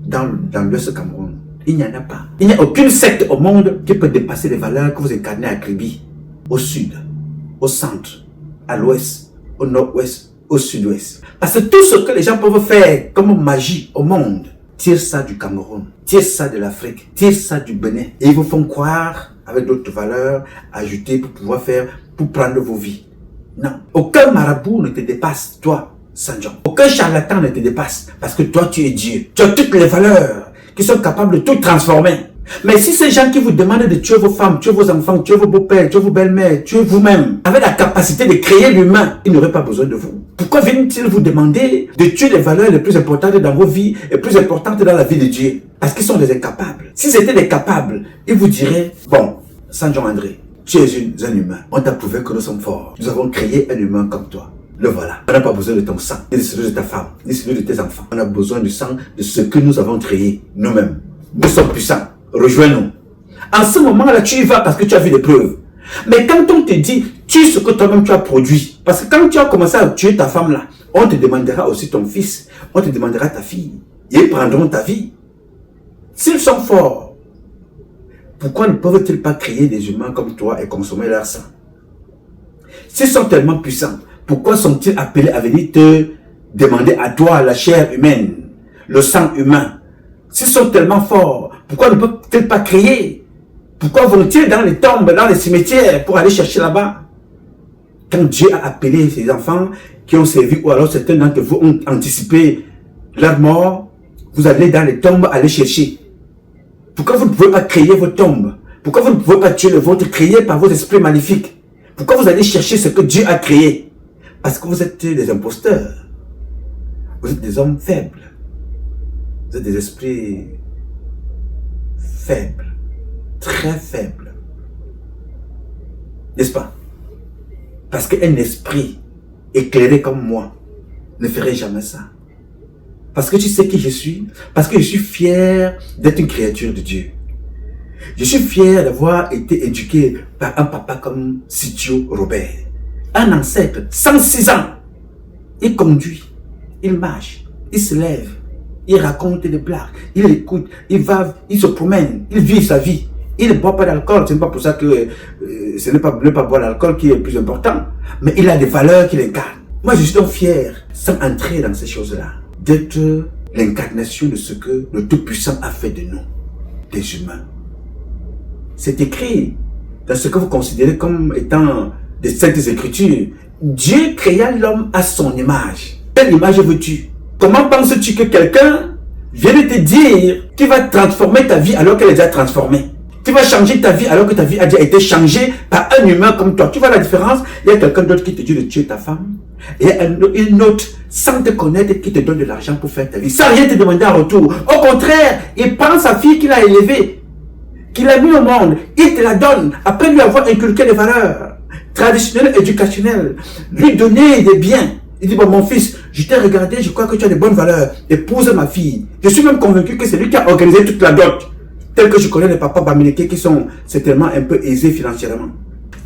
S1: dans l'Ouest Cameroun. Il n'y en a pas. Il n'y a aucune secte au monde qui peut dépasser les valeurs que vous incarnez à Kribi, au sud, au centre, à l'ouest, au nord-ouest, au sud-ouest. Parce que tout ce que les gens peuvent faire comme magie au monde, tire ça du Cameroun, tire ça de l'Afrique, tire ça du Bénin. Et ils vous font croire avec d'autres valeurs ajoutées pour pouvoir pour prendre vos vies. Non. Aucun marabout ne te dépasse, toi, Sanjo. Aucun charlatan ne te dépasse. Parce que toi, tu es Dieu. Tu as toutes les valeurs qui sont capables de tout transformer. Mais si ces gens qui vous demandent de tuer vos femmes, tuer vos enfants, tuer vos beaux-pères, tuer vos belles-mères, tuer vous-même, avaient la capacité de créer l'humain, ils n'auraient pas besoin de vous. Pourquoi viennent-ils vous demander de tuer les valeurs les plus importantes dans vos vies et plus importantes dans la vie de Dieu? Parce qu'ils sont des incapables. S'ils étaient des capables, ils vous diraient, bon, Sanjo André, tu es un humain. On t'a prouvé que nous sommes forts. Nous avons créé un humain comme toi. le voilà. On n'a pas besoin de ton sang, ni de celui de ta femme, ni celui de tes enfants. On a besoin du sang de ce que nous avons créé nous-mêmes. Nous sommes puissants. Rejoins-nous. En ce moment-là, tu y vas parce que tu as vu des preuves. Mais quand on te dit, tue ce que toi-même tu as produit. Parce que quand tu as commencé à tuer ta femme là, on te demandera aussi ton fils, on te demandera ta fille. Ils prendront ta vie. S'ils sont forts, pourquoi ne peuvent-ils pas créer des humains comme toi et consommer leur sang? S'ils sont tellement puissants, pourquoi sont-ils appelés à venir te demander à toi la chair humaine, le sang humain? S'ils sont tellement forts, pourquoi ne peuvent-ils pas créer? Pourquoi vont-ils dans les tombes, dans les cimetières pour aller chercher là-bas? Quand Dieu a appelé ses enfants qui ont servi, ou alors certains d'entre vous ont anticipé leur mort, vous allez dans les tombes aller chercher. Pourquoi vous ne pouvez pas créer vos tombes? Pourquoi vous ne pouvez pas tuer le vôtre créé par vos esprits maléfiques? Pourquoi vous allez chercher ce que Dieu a créé? Parce que vous êtes des imposteurs. Vous êtes des hommes faibles. Vous êtes des esprits faibles. Très faibles. N'est-ce pas? Parce qu'un esprit éclairé comme moi ne ferait jamais ça. Parce que tu sais qui je suis. Parce que je suis fier d'être une créature de Dieu. Je suis fier d'avoir été éduqué par un papa comme Sitio Robert. Un ancêtre, 106 ans. Il conduit, il marche, il se lève, il raconte des blagues, il écoute, il va, il se promène, il vit sa vie. Il ne boit pas d'alcool, ce n'est pas pour ça que ce n'est pas ne pas boire l'alcool qui est le plus important. Mais il a des valeurs qu'il incarne. Moi, je suis donc fier, sans entrer dans ces choses-là, d'être l'incarnation de ce que le Tout-Puissant a fait de nous, des humains. C'est écrit dans ce que vous considérez comme étant des saintes écritures. Dieu créa l'homme à son image. Quelle image veux-tu? Comment penses-tu que quelqu'un vienne te dire qu'il va transformer ta vie alors qu'elle est déjà transformée? Tu vas changer ta vie alors que ta vie a déjà été changée par un humain comme toi. Tu vois la différence? Il y a quelqu'un d'autre qui te dit de tuer ta femme. Et il y a une autre, sans te connaître, qui te donne de l'argent pour faire ta vie. Sans rien te demander en retour. Au contraire, il prend sa fille qu'il a élevée, qu'il a mis au monde. Il te la donne après lui avoir inculqué des valeurs traditionnelles, éducationnelles. Lui donner des biens. Il dit, bon, mon fils, je t'ai regardé, je crois que tu as de bonnes valeurs. Épouse ma fille. Je suis même convaincu que c'est lui qui a organisé toute la dot. Tel que je connais les papas bamileke qui sont certainement un peu aisés financièrement.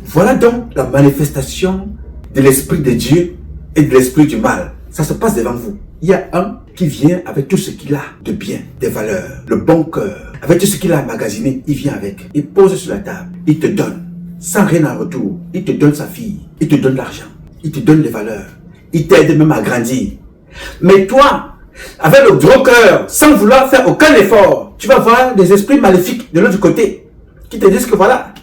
S1: Voilà donc la manifestation de l'esprit de Dieu et de l'esprit du mal. Ça se passe devant vous. Il y a un qui vient avec tout ce qu'il a de bien, des valeurs, le bon cœur. Avec tout ce qu'il a emmagasiné, il vient avec. Il pose sur la table. Il te donne, sans rien en retour. Il te donne sa fille. Il te donne l'argent. Il te donne les valeurs. Il t'aide même à grandir. Mais toi, avec le gros cœur, sans vouloir faire aucun effort, tu vas voir des esprits maléfiques de l'autre côté qui te disent que voilà,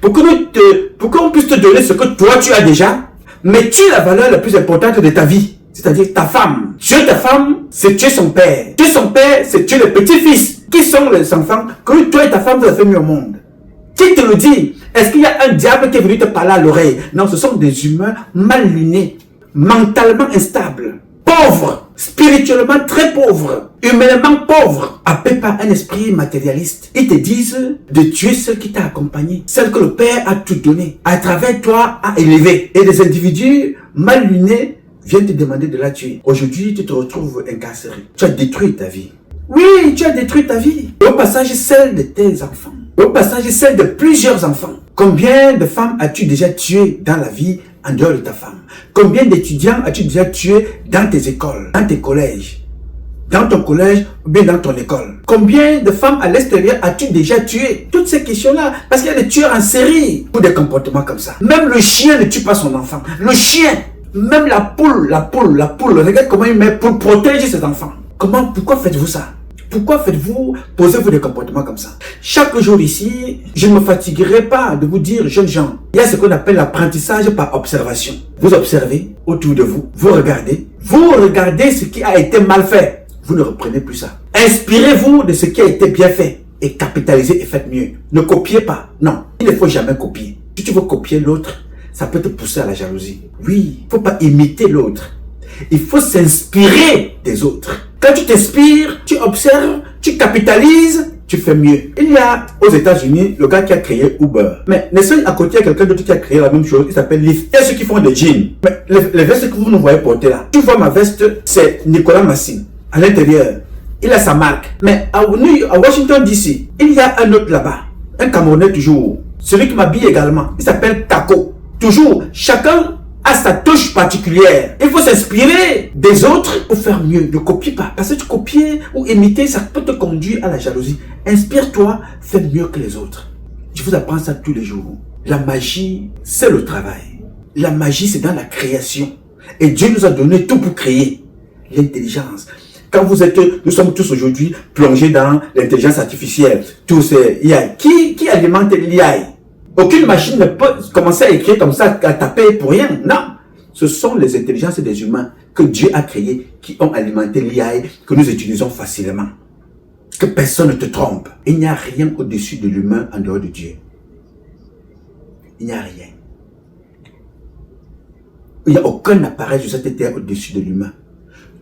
S1: pour qu'on puisse te donner ce que toi tu as déjà, mais tu es la valeur la plus importante de ta vie, c'est-à-dire ta femme. Tuer ta femme, c'est tuer son père. Tuer son père, c'est tuer les petits-fils. Qui sont les enfants que toi et ta femme vous avez mis au monde? Qui te le dit? Est-ce qu'il y a un diable qui est venu te parler à l'oreille? Non, ce sont des humains mal lunés, mentalement instables, pauvres, spirituellement très pauvres, humainement pauvres, appelés par un esprit matérialiste. Ils te disent de tuer celle qui t'a accompagné, celle que le Père a tout donné, à travers toi a élevé. Et des individus mal lunés viennent te demander de la tuer. Aujourd'hui, tu te retrouves incarcéré. Tu as détruit ta vie. Oui, tu as détruit ta vie. Au passage, celle de tes enfants. Au passage, celle de plusieurs enfants. Combien de femmes as-tu déjà tuées dans la vie en dehors de ta femme? Combien d'étudiants as-tu déjà tué dans tes écoles, dans tes collèges, dans ton collège ou bien dans ton école? Combien de femmes à l'extérieur as-tu déjà tué? Toutes ces questions-là, parce qu'il y a des tueurs en série pour des comportements comme ça. Même le chien ne tue pas son enfant. Le chien, même la poule, regarde comment il met pour protéger ses enfants. Pourquoi faites-vous ça? Pourquoi posez-vous des comportements comme ça? Chaque jour ici, je ne me fatiguerai pas de vous dire, jeunes gens, il y a ce qu'on appelle l'apprentissage par observation. Vous observez autour de vous, vous regardez ce qui a été mal fait. Vous ne reprenez plus ça. Inspirez-vous de ce qui a été bien fait et capitalisez et faites mieux. Ne copiez pas. Non, il ne faut jamais copier. Si tu veux copier l'autre, ça peut te pousser à la jalousie. Oui, il ne faut pas imiter l'autre. Il faut s'inspirer des autres. Quand tu t'inspires, tu observes, tu capitalises, tu fais mieux. Il y a aux États-Unis le gars qui a créé Uber. Mais n'est-ce à côté, il y a quelqu'un d'autre qui a créé la même chose, il s'appelle Lyft. Il y a ceux qui font des jeans. Mais les vestes que vous nous voyez porter là, tu vois ma veste, c'est Nicolas Massine. À l'intérieur, il a sa marque. Mais à Washington DC, il y a un autre là-bas, un Camerounais toujours. Celui qui m'habille également, il s'appelle Taco. Toujours, chacun a sa touche particulière. Il faut s'inspirer des autres pour faire mieux. Ne copie pas. Parce que tu copier ou imiter, ça peut te conduire à la jalousie. Inspire-toi, fais mieux que les autres. Je vous apprends ça tous les jours. La magie, c'est le travail. La magie, c'est dans la création. Et Dieu nous a donné tout pour créer. L'intelligence. Quand nous sommes tous aujourd'hui plongés dans l'intelligence artificielle. Tous ces AI. Qui alimente l'IA? Aucune machine ne peut commencer à écrire comme ça, à taper pour rien. Non. Ce sont les intelligences des humains que Dieu a créées qui ont alimenté l'IA que nous utilisons facilement. Que personne ne te trompe. Il n'y a rien au-dessus de l'humain en dehors de Dieu. Il n'y a rien. Il n'y a aucun appareil sur cette terre au-dessus de l'humain.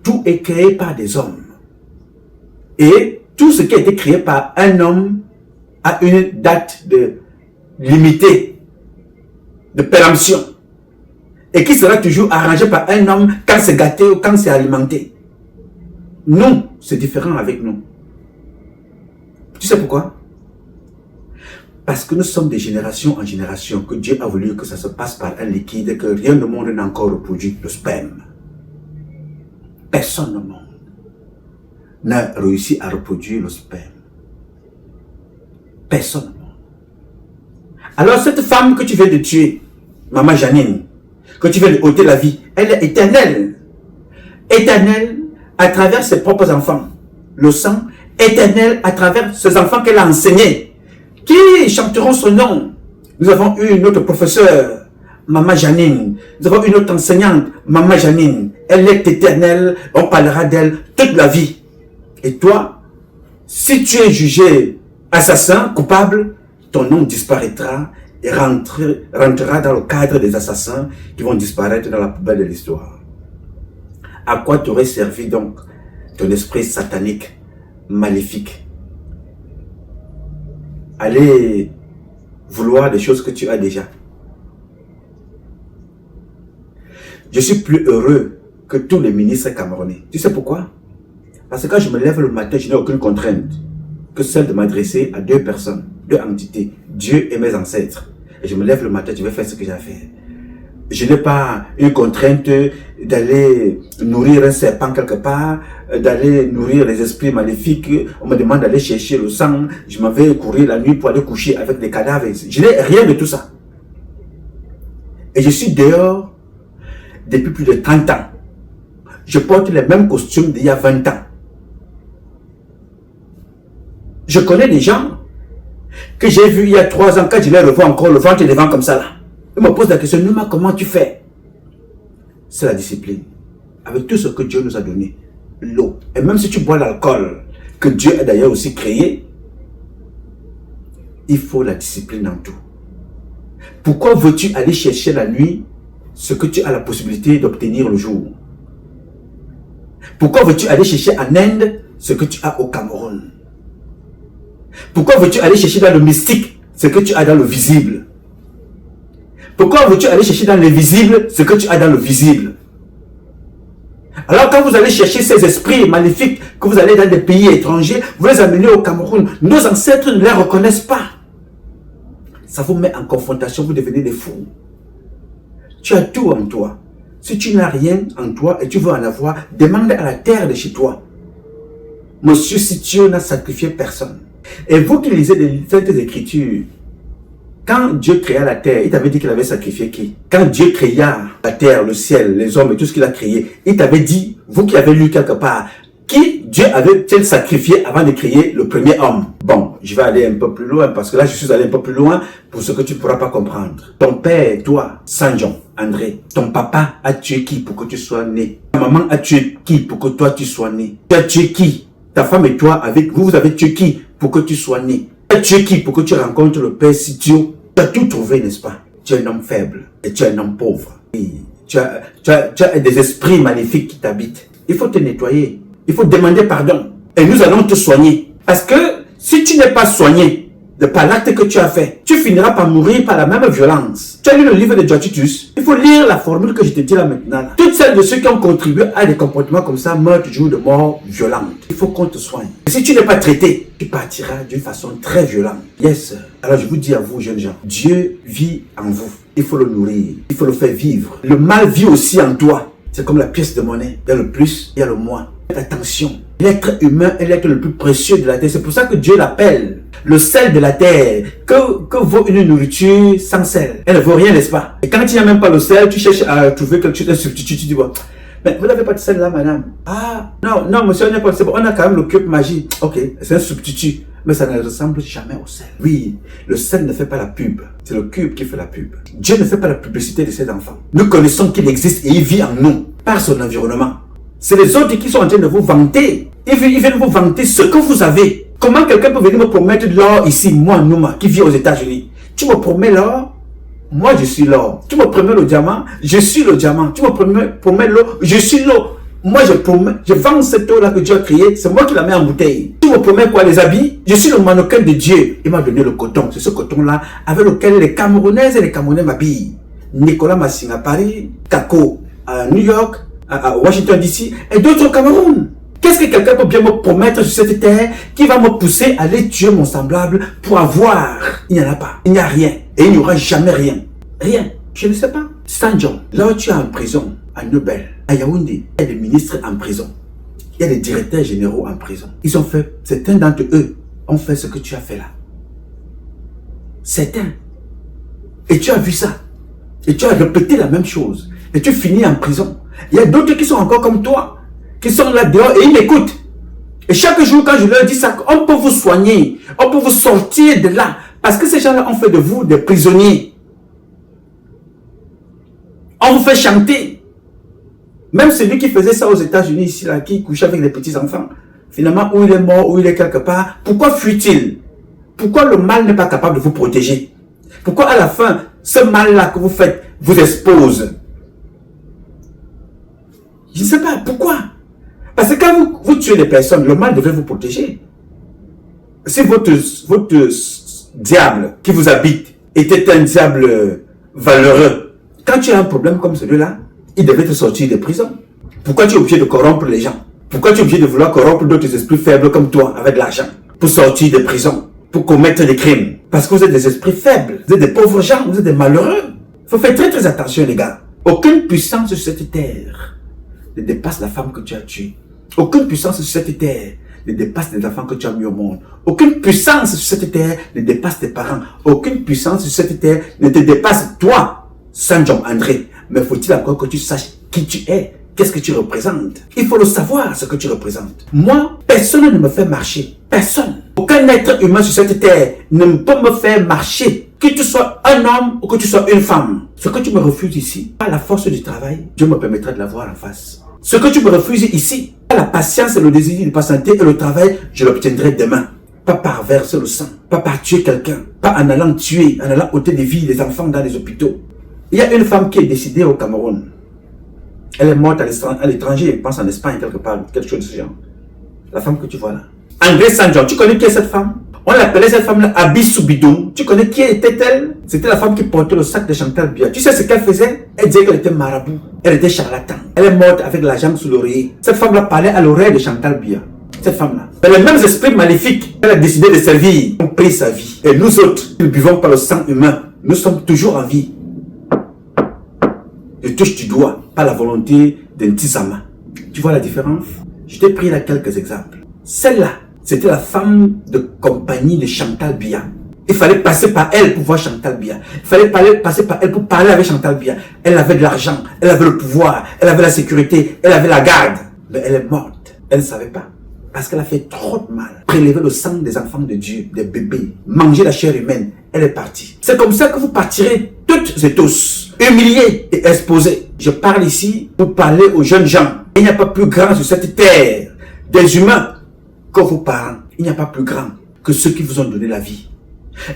S1: Tout est créé par des hommes. Et tout ce qui a été créé par un homme a une date limitée de péremption. Et qui sera toujours arrangé par un homme quand c'est gâté ou quand c'est alimenté. Nous, c'est différent avec nous. Tu sais pourquoi? Parce que nous sommes de génération en génération que Dieu a voulu que ça se passe par un liquide que rien au monde n'a encore reproduit, le sperme. Personne au monde n'a réussi à reproduire le sperme. Personne au monde. Alors cette femme que tu viens de tuer, Maman Janine, que tu viens de ôter la vie, elle est éternelle. Éternelle à travers ses propres enfants. Le sang, éternel à travers ses enfants qu'elle a enseignés. Qui chanteront son nom? Nous avons eu une autre professeure, Maman Janine. Nous avons une autre enseignante, Maman Janine. Elle est éternelle, on parlera d'elle toute la vie. Et toi, si tu es jugé assassin, coupable, ton nom disparaîtra et rentrera dans le cadre des assassins qui vont disparaître dans la poubelle de l'histoire. À quoi t'aurait servi donc ton esprit satanique, maléfique? Aller vouloir des choses que tu as déjà. Je suis plus heureux que tous les ministres camerounais. Tu sais pourquoi? Parce que quand je me lève le matin, je n'ai aucune contrainte que celle de m'adresser à deux personnes, deux entités, Dieu et mes ancêtres. Et je me lève le matin, je vais faire ce que j'ai à faire. Je n'ai pas une contrainte d'aller nourrir un serpent quelque part, d'aller nourrir les esprits maléfiques. On me demande d'aller chercher le sang. Je m'en vais courir la nuit pour aller coucher avec des cadavres. Je n'ai rien de tout ça. Et je suis dehors depuis plus de 30 ans. Je porte les mêmes costumes d'il y a 20 ans. Je connais des gens que j'ai vus il y a 3 ans, quand je les revois encore, le ventre devant comme ça là. Ils me posent la question, Nouma, comment tu fais? C'est la discipline. Avec tout ce que Dieu nous a donné, l'eau. Et même si tu bois l'alcool, que Dieu a d'ailleurs aussi créé, il faut la discipline dans tout. Pourquoi veux-tu aller chercher la nuit ce que tu as la possibilité d'obtenir le jour? Pourquoi veux-tu aller chercher en Inde ce que tu as au Cameroun? Pourquoi veux-tu aller chercher dans le mystique ce que tu as dans le visible? Pourquoi veux-tu aller chercher dans l'invisible ce que tu as dans le visible? Alors quand vous allez chercher ces esprits maléfiques, que vous allez dans des pays étrangers, vous les amenez au Cameroun, nos ancêtres ne les reconnaissent pas. Ça vous met en confrontation, vous devenez des fous. Tu as tout en toi. Si tu n'as rien en toi et tu veux en avoir, demande à la terre de chez toi. Monsieur Sitio n'a sacrifié personne. Et vous qui lisez les Saintes Écritures, quand Dieu créa la terre, il t'avait dit qu'il avait sacrifié qui? Quand Dieu créa la terre, le ciel, les hommes et tout ce qu'il a créé, il t'avait dit, vous qui avez lu quelque part, qui Dieu avait-il sacrifié avant de créer le premier homme? Bon, je vais aller un peu plus loin parce que là je suis allé un peu plus loin pour ce que tu ne pourras pas comprendre. Ton père, toi, Saint Jean, André, ton papa a tué qui pour que tu sois né? Ta maman a tué qui pour que toi tu sois né? Tu as tué qui? Ta femme et toi, avec vous, vous avez tué qui pour que tu sois né? Tu as tué qui pour que tu rencontres le Père Sitio? Tu as tout trouvé, n'est-ce pas? Tu es un homme faible et tu es un homme pauvre. Et tu as des esprits maléfiques qui t'habitent. Il faut te nettoyer. Il faut demander pardon. Et nous allons te soigner. Parce que Si tu n'es pas soigné par l'acte que tu as fait, tu finiras par mourir par la même violence. Tu as lu le livre de Jotitus. Il faut lire la formule que je te dis là maintenant. Là. Toutes celles de ceux qui ont contribué à des comportements comme ça meurent toujours de mort violente. Il faut qu'on te soigne. Et si tu n'es pas traité, tu partiras d'une façon très violente. Yes. Alors je vous dis à vous, jeunes gens, Dieu vit en vous. Il faut le nourrir. Il faut le faire vivre. Le mal vit aussi en toi. C'est comme la pièce de monnaie. Il y a le plus, il y a le moins. Faites attention. L'être humain est l'être le plus précieux de la terre. C'est pour ça que Dieu l'appelle le sel de la terre. Que vaut une nourriture sans sel? Elle ne vaut rien, n'est-ce pas? Et quand il n'y a même pas le sel, tu cherches à trouver quelque chose, un substitut. Tu dis, bon, mais vous n'avez pas de sel là, madame? Ah, non, monsieur, on n'a pas de sel. On a quand même le cube magique. Ok, c'est un substitut. Mais ça ne ressemble jamais au sel. Oui, le sel ne fait pas la pub. C'est le cube qui fait la pub. Dieu ne fait pas la publicité de ses enfants. Nous connaissons qu'il existe et il vit en nous, par son environnement. C'est les autres qui sont en train de vous vanter. Ils viennent vous vanter ce que vous avez. Comment quelqu'un peut venir me promettre de l'or ici, moi, Nouma, qui vit aux États-Unis? Tu me promets l'or? Moi, je suis l'or. Tu me promets le diamant? Je suis le diamant. Tu me promets l'eau? Je suis l'eau. Moi, je vends cette eau-là que Dieu a créée. C'est moi qui la mets en bouteille. Tu me promets quoi, les habits? Je suis le mannequin de Dieu. Il m'a donné le coton. C'est ce coton-là avec lequel les Camerounaises et les Camerounais m'habillent. Nicolas Massing à Paris, Kako à New York, à Washington DC et d'autres au Cameroun. Qu'est-ce que quelqu'un peut bien me promettre sur cette terre qui va me pousser à aller tuer mon semblable pour avoir? Il n'y en a pas. Il n'y a rien. Et il n'y aura jamais rien. Rien. Je ne sais pas. Sanjon, là où tu es en prison, à Nobel, à Yaoundé, il y a des ministres en prison. Il y a des directeurs généraux en prison. Ils ont fait, certains d'entre eux ont fait ce que tu as fait là. Certains. Et tu as vu ça. Et tu as répété la même chose. Et tu finis en prison. Il y a d'autres qui sont encore comme toi, qui sont là dehors et ils m'écoutent. Et chaque jour, quand je leur dis ça, on peut vous soigner, on peut vous sortir de là. Parce que ces gens-là ont fait de vous des prisonniers. On vous fait chanter. Même celui qui faisait ça aux États-Unis, ici, là, qui couchait avec des petits-enfants, finalement, où il est mort, où il est quelque part, pourquoi fuit-il? Pourquoi le mal n'est pas capable de vous protéger? Pourquoi à la fin, ce mal-là que vous faites vous expose? Je ne sais pas, pourquoi? Parce que quand vous tuez des personnes, le mal devrait vous protéger. Si votre diable qui vous habite était un diable valeureux, quand tu as un problème comme celui-là, il devait te sortir de prison. Pourquoi tu es obligé de corrompre les gens? Pourquoi tu es obligé de vouloir corrompre d'autres esprits faibles comme toi avec de l'argent pour sortir de prison, pour commettre des crimes? Parce que vous êtes des esprits faibles, vous êtes des pauvres gens, vous êtes des malheureux. Il faut faire très très attention les gars. Aucune puissance sur cette terre ne dépasse la femme que tu as tuée. Aucune puissance sur cette terre ne dépasse les enfants que tu as mis au monde. Aucune puissance sur cette terre ne dépasse tes parents. Aucune puissance sur cette terre ne te dépasse toi, Sanjon André. Mais faut-il encore que tu saches qui tu es, qu'est-ce que tu représentes. Il faut le savoir, ce que tu représentes. Moi, personne ne me fait marcher. Personne. Aucun être humain sur cette terre ne peut me faire marcher. Que tu sois un homme ou que tu sois une femme. Ce que tu me refuses ici, par la force du travail, Dieu me permettra de l'avoir en face. Ce que tu me refuses ici, par la patience et le désir de patienter et le travail, je l'obtiendrai demain. Pas par verser le sang, pas par tuer quelqu'un, pas en allant tuer, en allant ôter des vies des enfants dans les hôpitaux. Il y a une femme qui est décédée au Cameroun. Elle est morte à l'étranger, je pense en Espagne quelque part, quelque chose de ce genre. La femme que tu vois là. André Sanjon, tu connais qui est cette femme? On l'appelait cette femme-là Abissou Bidou. Tu connais qui était-elle? C'était la femme qui portait le sac de Chantal Biya. Tu sais ce qu'elle faisait? Elle disait qu'elle était marabout. Elle était charlatan. Elle est morte avec la jambe sous l'oreiller. Cette femme-là parlait à l'oreille de Chantal Biya. Cette femme-là. Mais les mêmes esprits maléfiques, elle a décidé de servir, ont pris sa vie. Et nous autres, nous buvons par le sang humain. Nous sommes toujours en vie. Je touche du doigt, pas la volonté d'un tisama. Tu vois la différence? Je t'ai pris là quelques exemples. Celle-là, c'était la femme de compagnie de Chantal Biya. Il fallait passer par elle pour voir Chantal Biya. Il fallait passer par elle pour parler avec Chantal Biya. Elle avait de l'argent, elle avait le pouvoir, elle avait la sécurité, elle avait la garde. Mais elle est morte. Elle ne savait pas. Parce qu'elle a fait trop de mal. Prélever le sang des enfants de Dieu, des bébés, manger la chair humaine. Elle est partie. C'est comme ça que vous partirez toutes et tous, humiliés et exposés. Je parle ici pour parler aux jeunes gens. Il n'y a pas plus grand sur cette terre des humains que vos parents. Il n'y a pas plus grand que ceux qui vous ont donné la vie.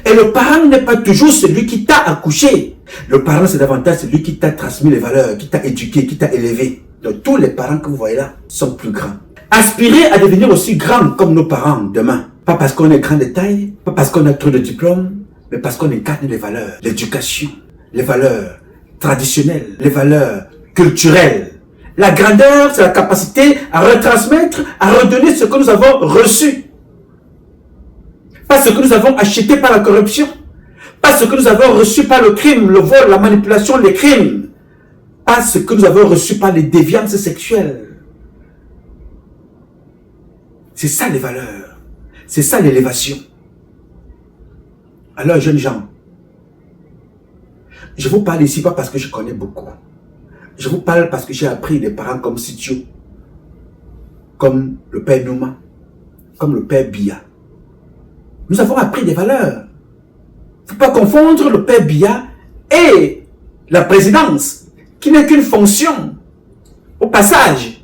S1: Et le parent n'est pas toujours celui qui t'a accouché. Le parent, c'est davantage celui qui t'a transmis les valeurs, qui t'a éduqué, qui t'a élevé. Donc tous les parents que vous voyez là sont plus grands. Aspirez à devenir aussi grands comme nos parents demain. Pas parce qu'on est grand de taille, pas parce qu'on a trop de diplômes, mais parce qu'on incarne les valeurs, l'éducation, les valeurs traditionnelles, les valeurs culturelles. La grandeur, c'est la capacité à retransmettre, à redonner ce que nous avons reçu. Pas ce que nous avons acheté par la corruption. Pas ce que nous avons reçu par le crime, le vol, la manipulation, les crimes. Pas ce que nous avons reçu par les déviances sexuelles. C'est ça les valeurs. C'est ça l'élévation. Alors, jeunes gens, je vous parle ici pas parce que je connais beaucoup. Je vous parle parce que j'ai appris des parents comme Sitio, comme le père Nouma, comme le père Biya. Nous avons appris des valeurs. Il ne faut pas confondre le père Biya et la présidence, qui n'est qu'une fonction. Au passage,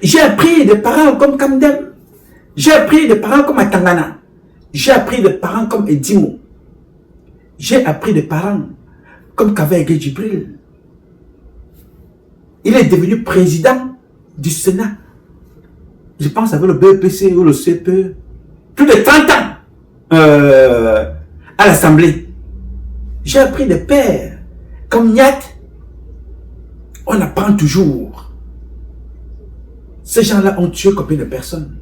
S1: j'ai appris des parents comme Kamdem. J'ai appris des parents comme Atangana. J'ai appris des parents comme Edimo. J'ai appris des parents comme Kaveh Djibril. Il est devenu président du Sénat. Je pense avec le BEPC ou le CPE. Plus de 30 ans à l'Assemblée. J'ai appris des pères comme Niat. On apprend toujours. Ces gens-là ont tué combien de personnes?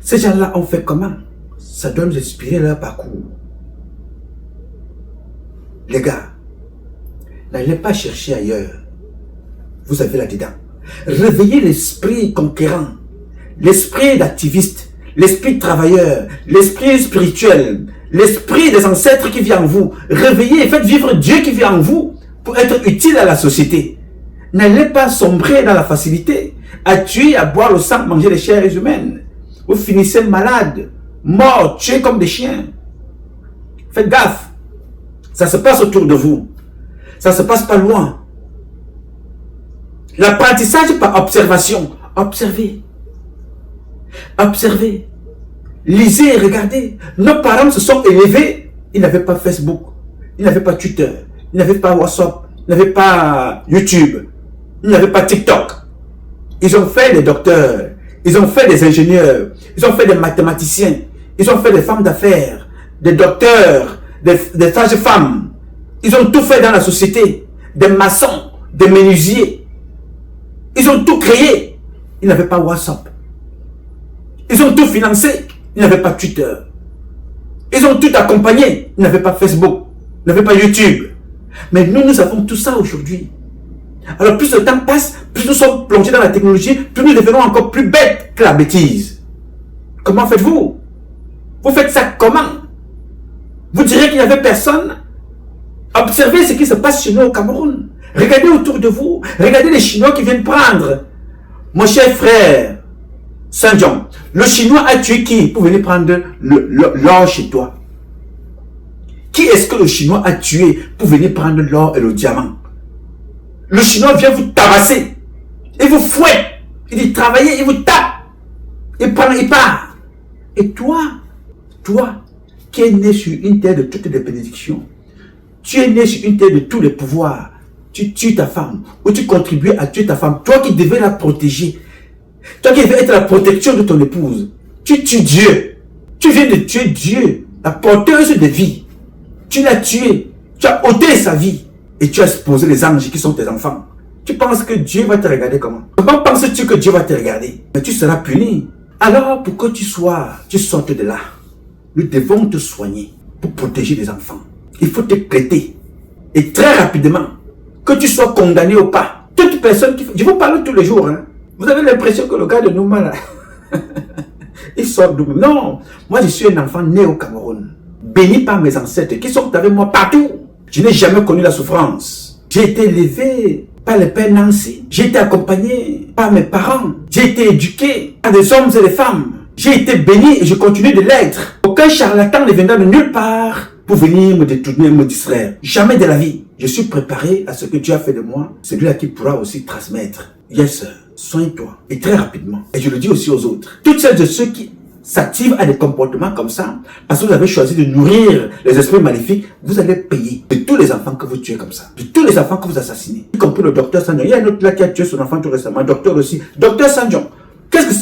S1: Ces gens-là ont fait comment? Ça doit nous inspirer leur parcours. Les gars, n'allez pas chercher ailleurs. Vous avez là-dedans. Réveillez l'esprit conquérant, l'esprit d'activiste, l'esprit travailleur, l'esprit spirituel, l'esprit des ancêtres qui vit en vous. Réveillez et faites vivre Dieu qui vit en vous pour être utile à la société. N'allez pas sombrer dans la facilité, à tuer, à boire le sang, manger les chairs humaines. Vous finissez malade, mort, tués comme des chiens. Faites gaffe. Ça se passe autour de vous. Ça se passe pas loin. L'apprentissage par observation. Observez. Observez. Lisez et regardez. Nos parents se sont élevés. Ils n'avaient pas Facebook. Ils n'avaient pas Twitter. Ils n'avaient pas WhatsApp. Ils n'avaient pas YouTube. Ils n'avaient pas TikTok. Ils ont fait des docteurs. Ils ont fait des ingénieurs. Ils ont fait des mathématiciens. Ils ont fait des femmes d'affaires. Des docteurs. Des sages-femmes. Ils ont tout fait dans la société. Des maçons. Des menuisiers. Ils ont tout créé. Ils n'avaient pas WhatsApp. Ils ont tout financé. Ils n'avaient pas Twitter. Ils ont tout accompagné. Ils n'avaient pas Facebook. Ils n'avaient pas YouTube. Mais nous, nous avons tout ça aujourd'hui. Alors plus le temps passe, plus nous sommes plongés dans la technologie, plus nous devenons encore plus bêtes que la bêtise. Comment faites-vous? Vous faites ça comment? Vous direz qu'il n'y avait personne? Observez ce qui se passe chez nous au Cameroun. Regardez autour de vous. Regardez les Chinois qui viennent prendre. Mon cher frère, Saint-Jean, le Chinois a tué qui pour venir prendre l'or chez toi? Qui est-ce que le Chinois a tué pour venir prendre l'or et le diamant? Le Chinois vient vous tabasser. Il vous fouette. Il dit travaillez, il vous tape. Il prend, il part. Et toi, qui es né sur une terre de toutes les bénédictions, tu es né sur une terre de tous les pouvoirs, tu tues ta femme, ou tu contribues à tuer ta femme, toi qui devais la protéger, toi qui devais être la protection de ton épouse, tu tues Dieu. Tu viens de tuer Dieu, la porteuse de vie. Tu l'as tué, tu as ôté sa vie. Et tu as exposé les anges qui sont tes enfants. Tu penses que Dieu va te regarder comment? Comment penses-tu que Dieu va te regarder? Mais tu seras puni. Alors, pour que tu sortes de là, nous devons te soigner pour protéger les enfants. Il faut te prêter. Et très rapidement, que tu sois condamné ou pas. Toute personne qui... Je vous parle tous les jours. Hein. Vous avez l'impression que le gars de Nouma, là, il sort d'où? Non. Moi, je suis un enfant né au Cameroun. Béni par mes ancêtres qui sont avec moi partout. Je n'ai jamais connu la souffrance. J'ai été élevé par le père Nancy. J'ai été accompagné par mes parents. J'ai été éduqué par des hommes et des femmes. J'ai été béni et je continue de l'être. Aucun charlatan ne viendra de nulle part pour venir me détourner et me distraire. Jamais de la vie. Je suis préparé à ce que Dieu a fait de moi. C'est lui qui pourra aussi transmettre. Yes, sir. Soigne-toi. Et très rapidement. Et je le dis aussi aux autres. Toutes celles de ceux qui s'activent à des comportements comme ça, parce que vous avez choisi de nourrir les esprits maléfiques, vous allez payer de tous les enfants que vous tuez comme ça, de tous les enfants que vous assassinez, y compris le docteur Sandjon. Il y a un autre là qui a tué son enfant tout récemment, docteur aussi. Docteur Sandjon,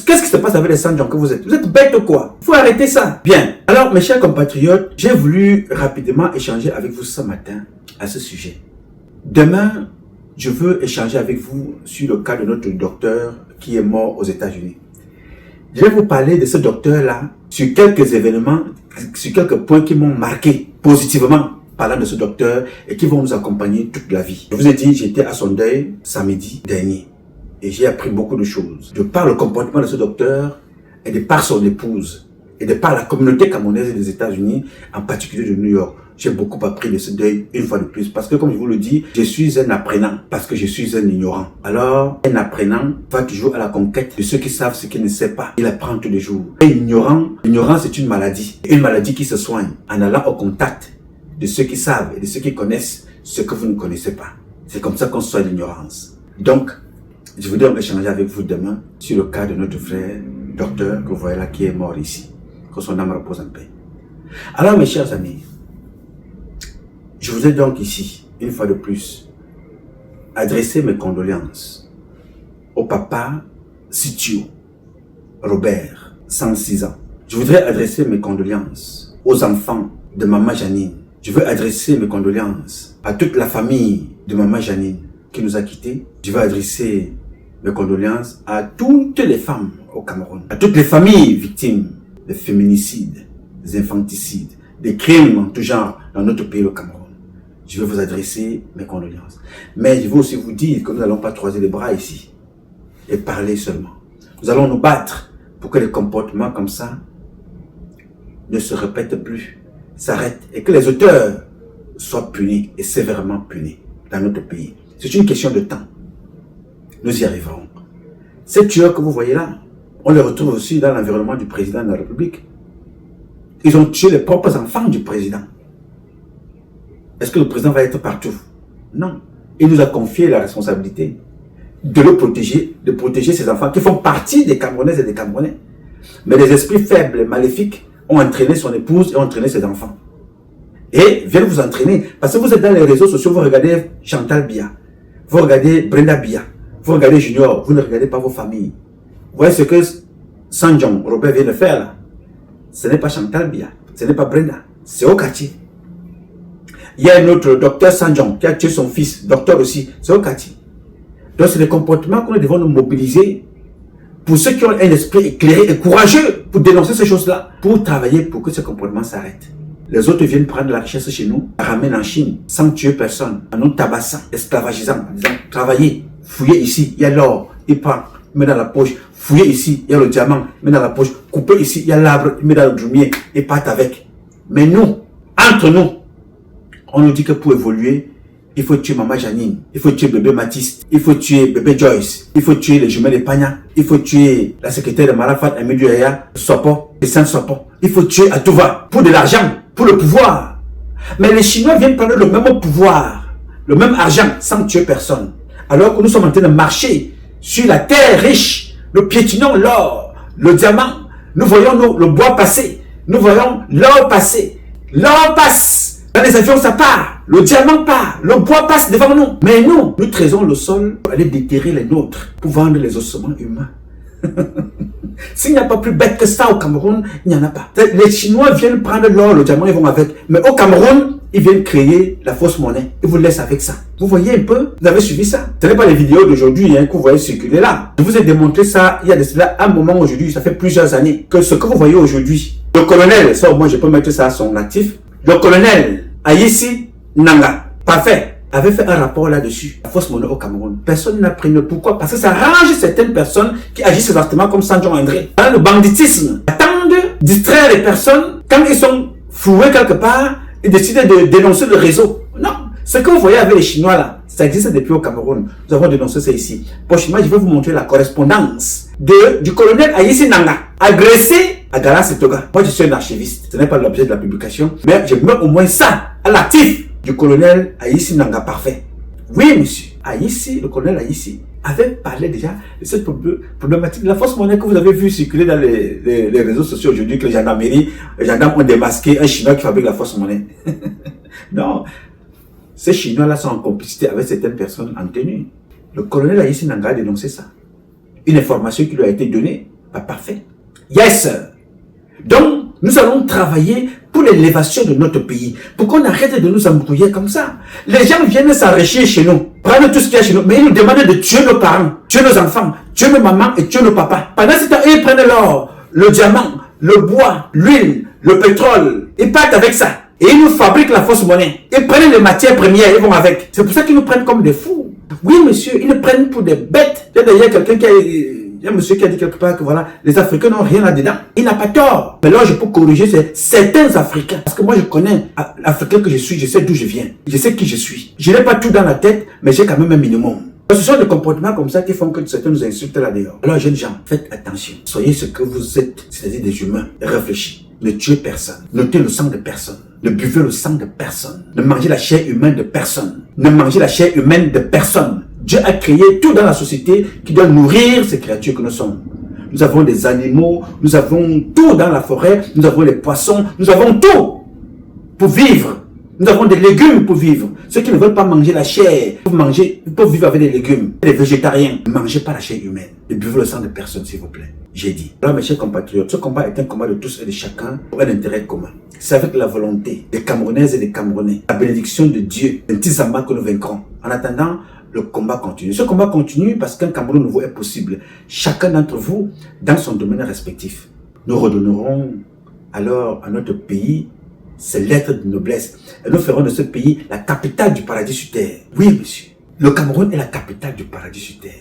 S1: Qu'est-ce qui se passe avec les Sanjong que vous êtes? Vous êtes bêtes ou quoi? Il faut arrêter ça. Bien. Alors, mes chers compatriotes, j'ai voulu rapidement échanger avec vous ce matin à ce sujet. Demain, je veux échanger avec vous sur le cas de notre docteur qui est mort aux États-Unis. Je vais vous parler de ce docteur-là sur quelques événements, sur quelques points qui m'ont marqué positivement parlant de ce docteur et qui vont nous accompagner toute la vie. Je vous ai dit, j'étais à son deuil samedi dernier et j'ai appris beaucoup de choses. De par le comportement de ce docteur et de par son épouse et de par la communauté camerounaise des États-Unis, en particulier de New York. J'ai beaucoup appris de ce deuil une fois de plus parce que comme je vous le dis, je suis un apprenant parce que je suis un ignorant. Alors, un apprenant va toujours à la conquête de ceux qui savent ce qu'il ne sait pas. Il apprend tous les jours. Et l'ignorance c'est une maladie qui se soigne en allant au contact de ceux qui savent et de ceux qui connaissent ce que vous ne connaissez pas. C'est comme ça qu'on soigne l'ignorance. Donc, je voudrais échanger avec vous demain sur le cas de notre frère docteur que vous voyez là qui est mort ici. Que son âme repose en paix. Alors, mes chers amis, je vous ai donc ici, une fois de plus, adressé mes condoléances au papa Sitio Robert, 106 ans. Je voudrais adresser mes condoléances aux enfants de maman Janine. Je veux adresser mes condoléances à toute la famille de maman Janine qui nous a quittés. Je veux adresser mes condoléances à toutes les femmes au Cameroun, à toutes les familles victimes de féminicides, des infanticides, des crimes en tout genre dans notre pays, le Cameroun. Je vais vous adresser mes condoléances. Mais je veux aussi vous dire que nous n'allons pas croiser les bras ici et parler seulement. Nous allons nous battre pour que les comportements comme ça ne se répètent plus, s'arrêtent et que les auteurs soient punis et sévèrement punis dans notre pays. C'est une question de temps. Nous y arriverons. Ces tueurs que vous voyez là, on les retrouve aussi dans l'environnement du président de la République. Ils ont tué les propres enfants du président. Est-ce que le président va être partout? Non. Il nous a confié la responsabilité de le protéger, de protéger ses enfants qui font partie des Camerounaises et des Camerounais. Mais les esprits faibles et maléfiques ont entraîné son épouse et ont entraîné ses enfants. Et viennent vous entraîner. Parce que vous êtes dans les réseaux sociaux, vous regardez Chantal Biya, vous regardez Brenda Biya, vous regardez Junior, vous ne regardez pas vos familles. Vous voyez ce que Sanjong Robert vient de faire là? Ce n'est pas Chantal Biya, ce n'est pas Brenda, c'est au quartier. Il y a un autre docteur Sanjong qui a tué son fils, docteur aussi, c'est au quartier. Donc c'est des comportements que nous devons nous mobiliser pour ceux qui ont un esprit éclairé et courageux pour dénoncer ces choses-là, pour travailler pour que ces comportements s'arrêtent. Les autres viennent prendre la richesse chez nous, la ramènent en Chine, sans tuer personne, en nous tabassant, esclavagisant, en disant travaillez, fouillez ici, il y a l'or, il prend, il met dans la poche, fouillez ici, il y a le diamant, il met dans la poche, coupez ici, il y a l'arbre, il met dans le drumier, il part avec. Mais nous, entre nous, on nous dit que pour évoluer, il faut tuer maman Janine, il faut tuer bébé Mathis, il faut tuer bébé Joyce, il faut tuer les jumelles de Pagna, il faut tuer la secrétaire de Marafat, Amidou Yaya, Sopo, et Saint-Sopo. Il faut tuer à tout va, pour de l'argent, pour le pouvoir. Mais les Chinois viennent prendre le même pouvoir, le même argent, sans tuer personne. Alors que nous sommes en train de marcher sur la terre riche, nous piétinons l'or, le diamant, nous voyons le bois passer, nous voyons l'or passer, l'or passe. Dans les avions, ça part. Le diamant part. Le bois passe devant nous. Mais nous trésons le sol pour aller déterrer les nôtres, pour vendre les ossements humains. S'il n'y a pas plus bête que ça au Cameroun, il n'y en a pas. Les Chinois viennent prendre l'or, le diamant, ils vont avec. Mais au Cameroun, ils viennent créer la fausse monnaie. Ils vous laissent avec ça. Vous voyez un peu? Vous avez suivi ça? Ce n'est pas les vidéos d'aujourd'hui que vous voyez circuler là. Je vous ai démontré ça il y a de cela un moment aujourd'hui. Ça fait plusieurs années que ce que vous voyez aujourd'hui. Le colonel, ça au moins je peux mettre ça à son actif. Le colonel Ayessi Nanga, parfait, avait fait un rapport là-dessus, la fausse monnaie au Cameroun. Personne n'a pris le pourquoi? Parce que ça arrange certaines personnes qui agissent exactement comme Sanjong André. Dans le banditisme, attendent de distraire les personnes. Quand ils sont floués quelque part, ils décident de dénoncer le réseau. Non, ce que vous voyez avec les Chinois là, ça existe depuis au Cameroun. Nous avons dénoncé ça ici. Prochainement, je vais vous montrer la correspondance du colonel Ayessi Nanga, agressé à Gala Setoga. Moi, je suis un archiviste. Ce n'est pas l'objet de la publication, mais je mets au moins ça à l'actif du colonel Ayessi Nanga parfait. Oui, monsieur. Ayessi, le colonel Ayessi, avait parlé déjà de cette problématique de la fausse monnaie que vous avez vu circuler dans les réseaux sociaux aujourd'hui, que les gendarmes ont démasqué un Chinois qui fabrique la fausse monnaie. Non. Ces Chinois-là sont en complicité avec certaines personnes en tenue. Le colonel Ayessi Nanga a dénoncé ça. une information qui lui a été donnée. Pas parfait. Yes. Donc, nous allons travailler pour l'élévation de notre pays. Pour qu'on arrête de nous embrouiller comme ça. Les gens viennent s'enrichir chez nous. Prendre tout ce qu'il y a chez nous. Mais ils nous demandent de tuer nos parents, tuer nos enfants, tuer nos mamans et tuer nos papas. Pendant ce temps, ils prennent l'or, le diamant, le bois, l'huile, le pétrole. Ils partent avec ça. Et ils nous fabriquent la fausse monnaie. Ils prennent les matières premières, ils vont avec. C'est pour ça qu'ils nous prennent comme des fous. Oui, monsieur, ils nous prennent pour des bêtes. Il y a d'ailleurs quelqu'un qui a... Il y a un monsieur qui a dit quelque part que voilà, les Africains n'ont rien là-dedans. Il n'a pas tort. Mais là, je peux corriger certains Africains. Parce que moi, je connais l'Africain que je suis, je sais d'où je viens. Je sais qui je suis. Je n'ai pas tout dans la tête, mais j'ai quand même un minimum. Ce sont des comportements comme ça qui font que certains nous insultent là-dehors. Alors, jeunes gens, faites attention. Soyez ce que vous êtes, c'est-à-dire des humains. Réfléchis. Ne tuez personne. Ne tuez le sang de personne. Ne buvez le sang de personne. Ne mangez la chair humaine de personne. Ne mangez la chair humaine de personne. Dieu a créé tout dans la société qui doit nourrir ces créatures que nous sommes. Nous avons des animaux, nous avons tout dans la forêt, nous avons les poissons, nous avons tout pour vivre. Nous avons des légumes pour vivre. Ceux qui ne veulent pas manger la chair, ils peuvent vivre avec des légumes. Les végétariens, ne mangez pas la chair humaine. Ne buvez le sang de personne, s'il vous plaît. J'ai dit. Alors, mes chers compatriotes, ce combat est un combat de tous et de chacun pour un intérêt commun. C'est avec la volonté des Camerounaises et des Camerounais, la bénédiction de Dieu, un petit Zamba que nous vaincrons. En attendant, le combat continue. Ce combat continue parce qu'un Cameroun nouveau est possible. Chacun d'entre vous, dans son domaine respectif. Nous redonnerons alors à notre pays ses lettres de noblesse. Et nous ferons de ce pays la capitale du paradis sur terre. Oui, monsieur. Le Cameroun est la capitale du paradis sur terre.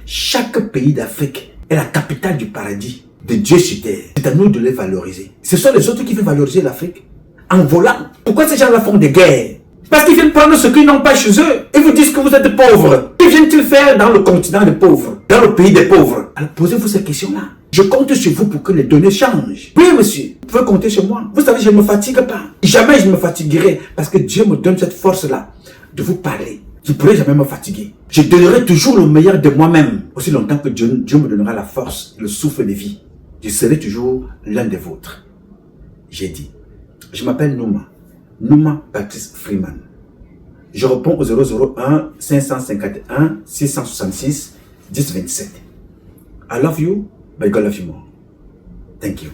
S1: Chaque pays d'Afrique est la capitale du paradis de Dieu sur terre. C'est à nous de les valoriser. Ce sont les autres qui veulent valoriser l'Afrique. En volant. Pourquoi ces gens-là font des guerres? Parce qu'ils viennent prendre ce qu'ils n'ont pas chez eux. Ils vous disent que vous êtes pauvres. Que viennent-ils faire dans le continent des pauvres? Dans le pays des pauvres? Alors posez-vous ces questions-là. Je compte sur vous pour que les données changent. Oui, monsieur. Vous pouvez compter sur moi. Vous savez, je ne me fatigue pas. Jamais je ne me fatiguerai. Parce que Dieu me donne cette force-là de vous parler. Je ne pourrai jamais me fatiguer. Je donnerai toujours le meilleur de moi-même. Aussi longtemps que Dieu me donnera la force, le souffle de vie. Je serai toujours l'un des vôtres. J'ai dit. Je m'appelle Nouma Baptiste Freeman. Je réponds au 001 551 666 1027. I love you, but God love you more. Thank you.